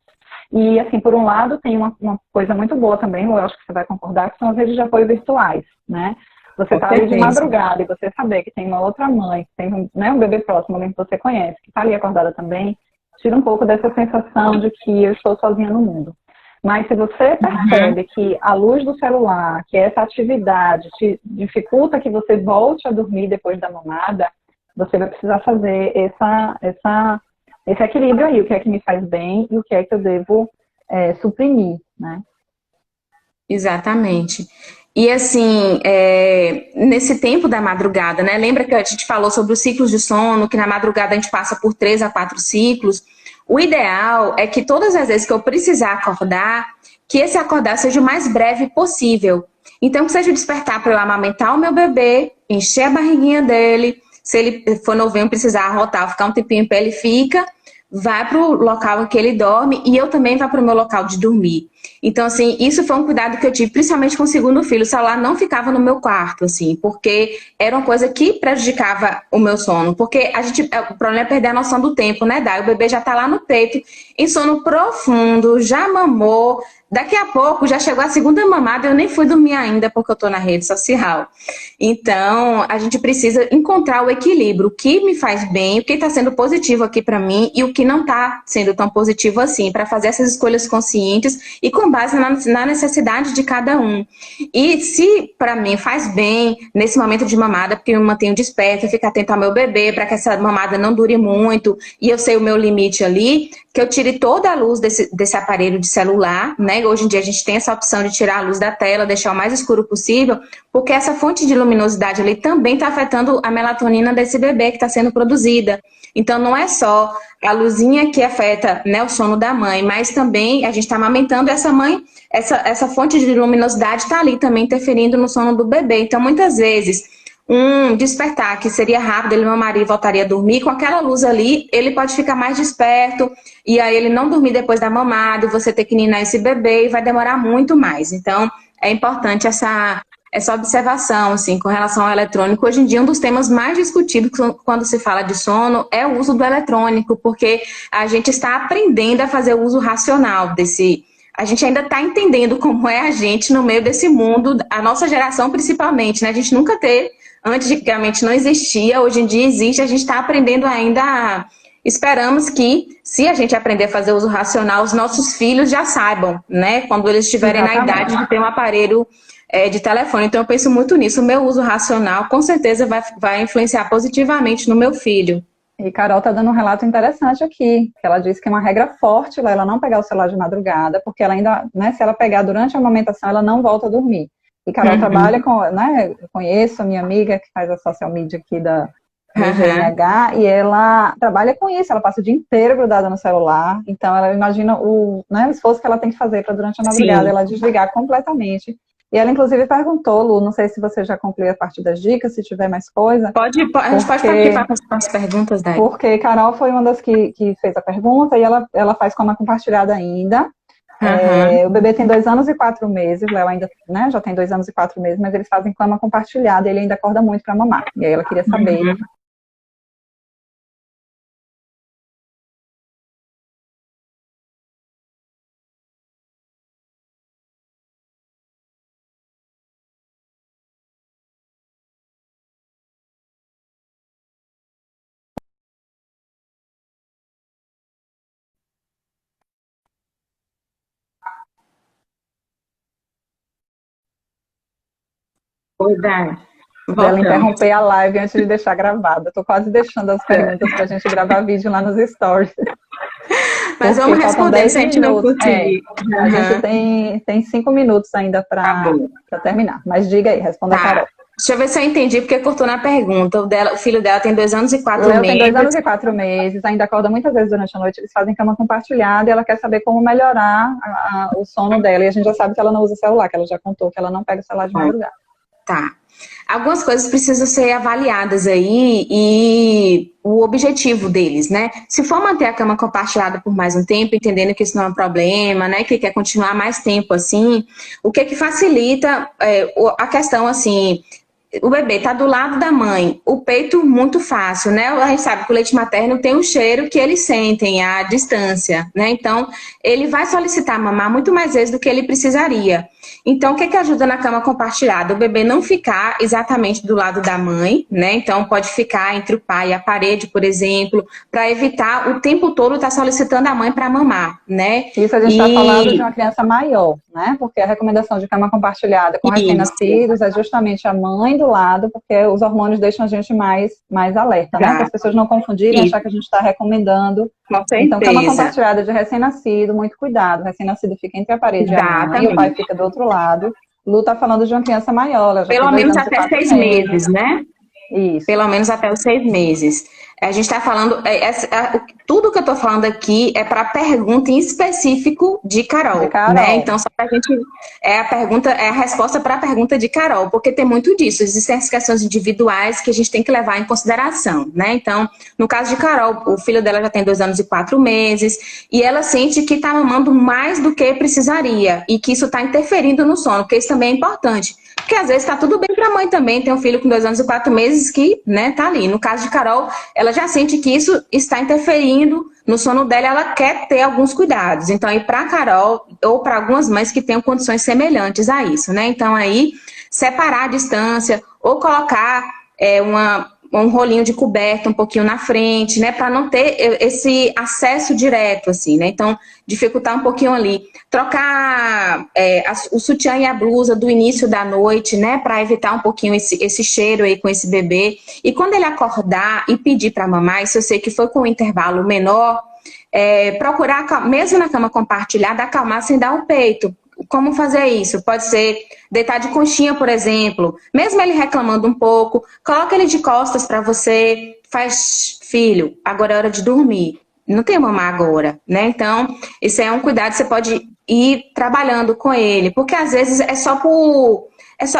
E, assim, por um lado, tem uma coisa muito boa também, eu acho que você vai concordar, que são as redes de apoio virtuais, né? Você está ali de madrugada e você saber que tem uma outra mãe, que tem, né, um bebê próximo, alguém que você conhece, que está ali acordada também, tira um pouco dessa sensação de que eu estou sozinha no mundo. Mas se você percebe que a luz do celular, que essa atividade te dificulta que você volte a dormir depois da mamada, você vai precisar fazer esse equilíbrio aí, o que é que me faz bem e o que é que eu devo suprimir, né? Exatamente. E assim, nesse tempo da madrugada, né? Lembra que a gente falou sobre os ciclos de sono, que na madrugada a gente passa por 3 a 4 ciclos. O ideal é que todas as vezes que eu precisar acordar, que esse acordar seja o mais breve possível. Então, que seja o despertar para eu amamentar o meu bebê, encher a barriguinha dele, se ele for novinho, precisar arrotar, ficar um tempinho em pé, ele fica, vai para o local em que ele dorme e eu também vou para o meu local de dormir. Então, assim, isso foi um cuidado que eu tive, principalmente com o segundo filho. O celular não ficava no meu quarto, assim, porque era uma coisa que prejudicava o meu sono. Porque o problema é perder a noção do tempo, né, Dai? O bebê já tá lá no peito, em sono profundo, já mamou. Daqui a pouco já chegou a segunda mamada e eu nem fui dormir ainda porque eu tô na rede social. Então, a gente precisa encontrar o equilíbrio, o que me faz bem, o que está sendo positivo aqui para mim e o que não está sendo tão positivo assim, para fazer essas escolhas conscientes e com base na necessidade de cada um. E se para mim faz bem nesse momento de mamada, porque eu me mantenho desperta, eu fico atento ao meu bebê para que essa mamada não dure muito e eu sei o meu limite ali, que eu tire toda a luz desse aparelho de celular, né? Hoje em dia a gente tem essa opção de tirar a luz da tela, deixar o mais escuro possível, porque essa fonte de luminosidade ali também está afetando a melatonina desse bebê que está sendo produzida. Então não é só a luzinha que afeta, né, o sono da mãe, mas também a gente está amamentando essa mãe, essa fonte de luminosidade está ali também interferindo no sono do bebê. Então muitas vezes um despertar que seria rápido, ele mamaria e voltaria a dormir, com aquela luz ali, ele pode ficar mais desperto, e aí ele não dormir depois da mamada, e você ter que ninar esse bebê, e vai demorar muito mais. Então, é importante essa observação, assim, com relação ao eletrônico. Hoje em dia, um dos temas mais discutidos quando se fala de sono é o uso do eletrônico, porque a gente está aprendendo a fazer o uso racional desse. A gente ainda está entendendo como é a gente no meio desse mundo, a nossa geração principalmente, né? A gente nunca teve, antigamente não existia, hoje em dia existe, a gente está aprendendo ainda a. Esperamos que, se a gente aprender a fazer uso racional, os nossos filhos já saibam, né? Quando eles estiverem na idade de ter um aparelho de telefone. Então, eu penso muito nisso. O meu uso racional, com certeza, vai influenciar positivamente no meu filho. E Carol tá dando um relato interessante aqui, que ela disse que é uma regra forte lá, ela não pegar o celular de madrugada, porque ela ainda, né, se ela pegar durante a amamentação, ela não volta a dormir. E Carol trabalha com, né, eu conheço a minha amiga que faz a social media aqui do GNH, e ela trabalha com isso, ela passa o dia inteiro grudada no celular, então ela imagina o esforço que ela tem que fazer para durante a madrugada ela desligar completamente. E ela, inclusive, perguntou, Lu, não sei se você já concluiu a parte das dicas, se tiver mais coisa. A gente pode participar com as perguntas daí. Porque Carol foi uma das que fez a pergunta e ela faz cama compartilhada ainda. O bebê tem 2 anos e 4 meses, Léo ainda, né, já tem 2 anos e 4 meses, mas eles fazem cama compartilhada e ele ainda acorda muito para mamar. E aí ela queria saber. Dela interromper a live antes de deixar gravada. Tô quase deixando as perguntas pra gente gravar vídeo lá nos stories. Mas vamos responder se a gente não conseguir. A gente tem 5 minutos ainda para terminar. Mas diga aí, responda a Carol. Deixa eu ver se eu entendi, porque cortou na pergunta. O filho dela tem 2 anos e 4 meses. Tem 2 anos e 4 meses, ainda acorda muitas vezes durante a noite, eles fazem cama compartilhada e ela quer saber como melhorar o sono dela. E a gente já sabe que ela não usa celular, que ela já contou que ela não pega o celular de madrugada. Tá. Algumas coisas precisam ser avaliadas aí e o objetivo deles, né? Se for manter a cama compartilhada por mais um tempo, entendendo que isso não é um problema, né? Que quer continuar mais tempo assim, o que facilita a questão assim, o bebê tá do lado da mãe, o peito muito fácil, né? A gente sabe que o leite materno tem um cheiro que eles sentem à distância, né? Então, ele vai solicitar mamar muito mais vezes do que ele precisaria. Então, o que ajuda na cama compartilhada? O bebê não ficar exatamente do lado da mãe, né? Então, pode ficar entre o pai e a parede, por exemplo, para evitar o tempo todo estar solicitando a mãe para mamar, né? Isso a gente está falando de uma criança maior, né? Porque a recomendação de cama compartilhada com recém-nascidos é justamente a mãe do lado, porque os hormônios deixam a gente mais alerta, né? Para as pessoas não confundirem, achar que a gente está recomendando. Então, cama compartilhada de recém-nascido, muito cuidado. O recém-nascido fica entre a parede e a mãe, e o pai fica do outro lado. Lu tá falando de uma criança maior. Pelo menos até 6 meses, né? Isso. Pelo menos até os 6 meses. A gente está falando, tudo que eu estou falando aqui é para a pergunta em específico de Carol, né? Então, só para a gente, é a resposta para a pergunta de Carol, porque tem muito disso, existem as questões individuais que a gente tem que levar em consideração, né? Então, no caso de Carol, o filho dela já tem 2 anos e 4 meses, e ela sente que está mamando mais do que precisaria, e que isso está interferindo no sono, porque isso também é importante. Porque às vezes tá tudo bem para a mãe também, tem um filho com 2 anos e 4 meses que, né, tá ali. No caso de Carol, ela já sente que isso está interferindo no sono dela, ela quer ter alguns cuidados. Então, aí para Carol, ou para algumas mães que tenham condições semelhantes a isso, né? Então, aí, separar a distância, ou colocar um rolinho de coberta um pouquinho na frente, né, para não ter esse acesso direto, assim, né, então dificultar um pouquinho ali, trocar o sutiã e a blusa do início da noite, né, para evitar um pouquinho esse cheiro aí com esse bebê, e quando ele acordar e pedir para mamar, isso eu sei que foi com um intervalo menor, procurar, mesmo na cama compartilhada, acalmar sem dar o peito. Como fazer isso? Pode ser deitar de conchinha, por exemplo. Mesmo ele reclamando um pouco, coloca ele de costas para você. Faz, filho, agora é hora de dormir. Não tem mamar agora, né? Então, isso é um cuidado que você pode ir trabalhando com ele. Porque às vezes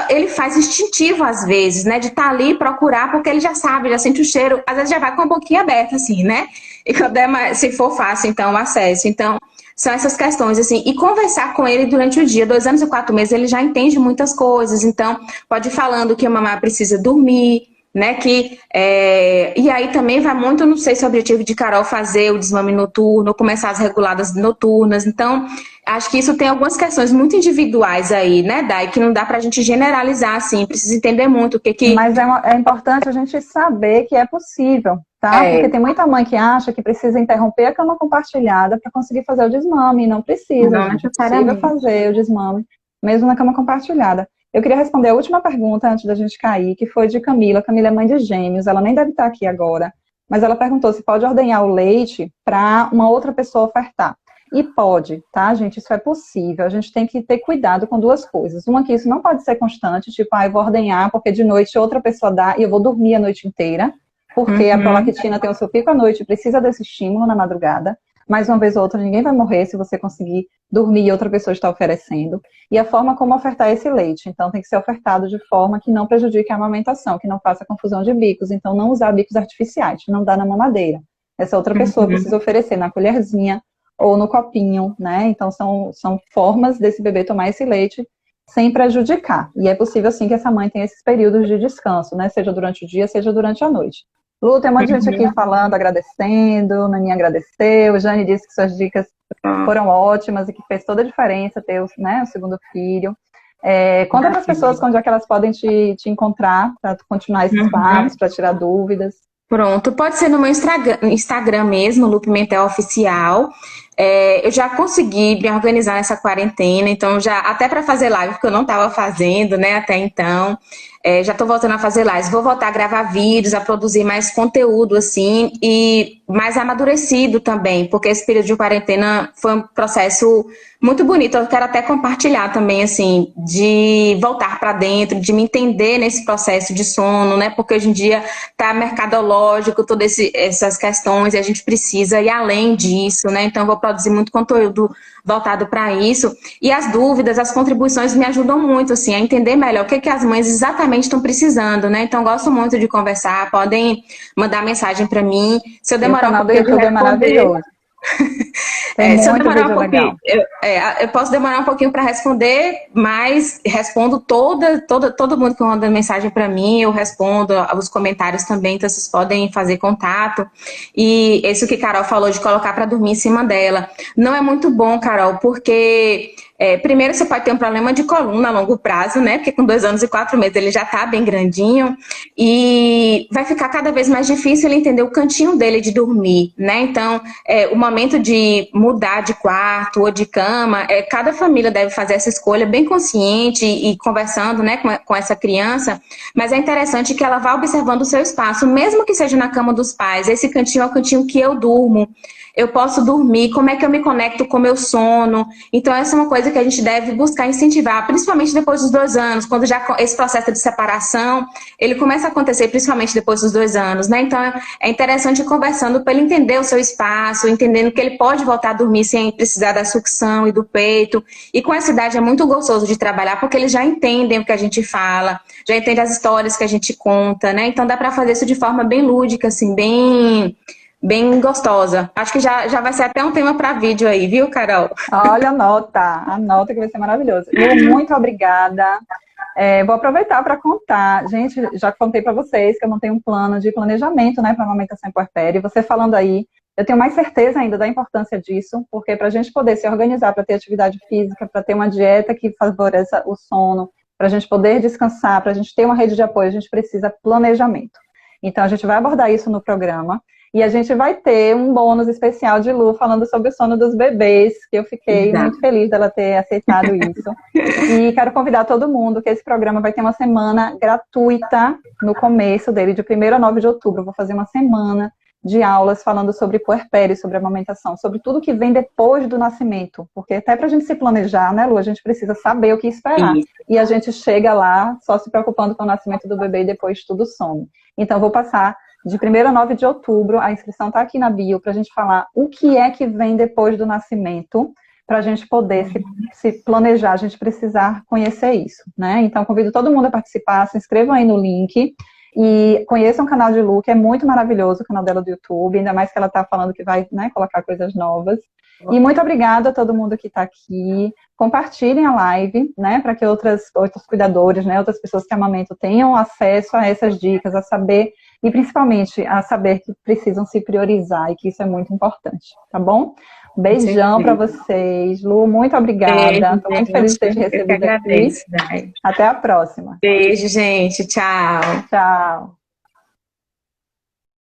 ele faz instintivo às vezes, né? De estar ali procurar, porque ele já sabe, já sente o cheiro. Às vezes já vai com a boquinha aberta, assim, né? E se for fácil, então, o acesso. Então, são essas questões, assim, e conversar com ele durante o dia. 2 anos e 4 meses, ele já entende muitas coisas, então pode ir falando que a mamãe precisa dormir, né, e aí também vai muito, não sei se é o objetivo de Carol fazer o desmame noturno, começar as reguladas noturnas, então acho que isso tem algumas questões muito individuais aí, né, Dai, que não dá pra gente generalizar, assim, precisa entender muito o que. Mas é importante a gente saber que é possível, tá? Porque tem muita mãe que acha que precisa interromper a cama compartilhada para conseguir fazer o desmame, e não precisa, Não gente, é possível fazer o desmame, mesmo na cama compartilhada. Eu queria responder a última pergunta antes da gente cair, que foi de Camila. Camila é mãe de gêmeos, ela nem deve estar aqui agora, mas ela perguntou se pode ordenhar o leite para uma outra pessoa ofertar. E pode, tá, gente? Isso é possível. A gente tem que ter cuidado com 2 coisas. Uma, que isso não pode ser constante, tipo, eu vou ordenhar porque de noite outra pessoa dá e eu vou dormir a noite inteira, porque a prolactina tem o seu pico à noite e precisa desse estímulo na madrugada. Mais uma vez ou outra, ninguém vai morrer se você conseguir dormir e outra pessoa está oferecendo. E a forma como ofertar esse leite. Então, tem que ser ofertado de forma que não prejudique a amamentação, que não faça confusão de bicos. Então, não usar bicos artificiais, não dá na mamadeira. Essa outra pessoa precisa oferecer na colherzinha ou no copinho, né? Então, são formas desse bebê tomar esse leite sem prejudicar. E é possível, sim, que essa mãe tenha esses períodos de descanso, né? Seja durante o dia, seja durante a noite. Lu, tem um monte de gente aqui falando, agradecendo, Naninha agradeceu, Jane disse que suas dicas foram ótimas e que fez toda a diferença ter, né, o segundo filho. Conta para as pessoas onde é que elas podem te encontrar para continuar esses papos, para tirar dúvidas. Pronto, pode ser no meu Instagram mesmo, Lu Pimentel Oficial. Eu já consegui me organizar nessa quarentena, então já até para fazer live, porque eu não estava fazendo, né, até então. Já estou voltando a fazer lives, vou voltar a gravar vídeos, a produzir mais conteúdo, assim, e mais amadurecido também, porque esse período de quarentena foi um processo muito bonito. Eu quero até compartilhar também, assim, de voltar para dentro, de me entender nesse processo de sono, né, porque hoje em dia tá mercadológico, todas essas questões, e a gente precisa ir além disso, né, então eu vou produzir muito conteúdo voltado para isso, e as dúvidas, as contribuições me ajudam muito, assim, a entender melhor o que as mães exatamente estão precisando, né, então gosto muito de conversar, podem mandar mensagem para mim, se eu demorar um pouquinho de responder... é maravilhoso. Se eu demorar um pouquinho, eu posso demorar um pouquinho para responder, mas respondo todo mundo que manda mensagem para mim, eu respondo os comentários também, então vocês podem fazer contato. E isso que Carol falou de colocar para dormir em cima dela, não é muito bom, Carol, porque primeiro você pode ter um problema de coluna a longo prazo, né? Porque com 2 anos e 4 meses ele já tá bem grandinho e vai ficar cada vez mais difícil ele entender o cantinho dele de dormir, né? Então, o momento de mudar de quarto ou de cama, cada família deve fazer essa escolha bem consciente e conversando, né, com essa criança, mas é interessante que ela vá observando o seu espaço, mesmo que seja na cama dos pais. Esse cantinho é o cantinho que eu durmo. Eu posso dormir, como é que eu me conecto com o meu sono? Então, essa é uma coisa que a gente deve buscar incentivar, principalmente depois dos 2 anos, quando já esse processo de separação, ele começa a acontecer principalmente depois dos 2 anos, né? Então, é interessante ir conversando para ele entender o seu espaço, entendendo que ele pode voltar a dormir sem precisar da sucção e do peito. E com essa idade é muito gostoso de trabalhar, porque eles já entendem o que a gente fala, já entendem as histórias que a gente conta, né? Então, dá para fazer isso de forma bem lúdica, assim, bem gostosa. Acho que já vai ser até um tema para vídeo aí, viu, Carol? Olha, anota que vai ser maravilhoso. Lu, muito obrigada. Vou aproveitar para contar. Gente, já contei para vocês que eu montei um plano de planejamento, né, para amamentação puerpéria. E você falando aí, eu tenho mais certeza ainda da importância disso, porque para a gente poder se organizar para ter atividade física, para ter uma dieta que favoreça o sono, para a gente poder descansar, para a gente ter uma rede de apoio, a gente precisa planejamento. Então, a gente vai abordar isso no programa. E a gente vai ter um bônus especial de Lu falando sobre o sono dos bebês, que eu fiquei muito feliz dela ter aceitado isso. E quero convidar todo mundo que esse programa vai ter uma semana gratuita no começo dele, de 1º a 9 de outubro. Eu vou fazer uma semana de aulas falando sobre puerpério, sobre amamentação, sobre tudo que vem depois do nascimento. Porque até pra gente se planejar, né, Lu, a gente precisa saber o que esperar. E a gente chega lá só se preocupando com o nascimento do bebê e depois tudo some. Então, eu vou passar de 1º a 9 de outubro, a inscrição está aqui na bio, para a gente falar o que é que vem depois do nascimento, para a gente poder se planejar, a gente precisar conhecer isso, né? Então, convido todo mundo a participar, se inscrevam aí no link, E conheçam o canal de Lu, que é muito maravilhoso, o canal dela do YouTube, ainda mais que ela está falando que vai, né, colocar coisas novas. E muito obrigada a todo mundo que está aqui. Compartilhem a live, né, para que outros cuidadores, né, outras pessoas que amamentam tenham acesso a essas dicas, a saber, e principalmente a saber que precisam se priorizar e que isso é muito importante, tá bom? Beijão para vocês. Lu, muito obrigada. Estou muito feliz de ter te recebido aqui. Agradeço, Dai. Até a próxima. Beijo, gente. Tchau. Tchau.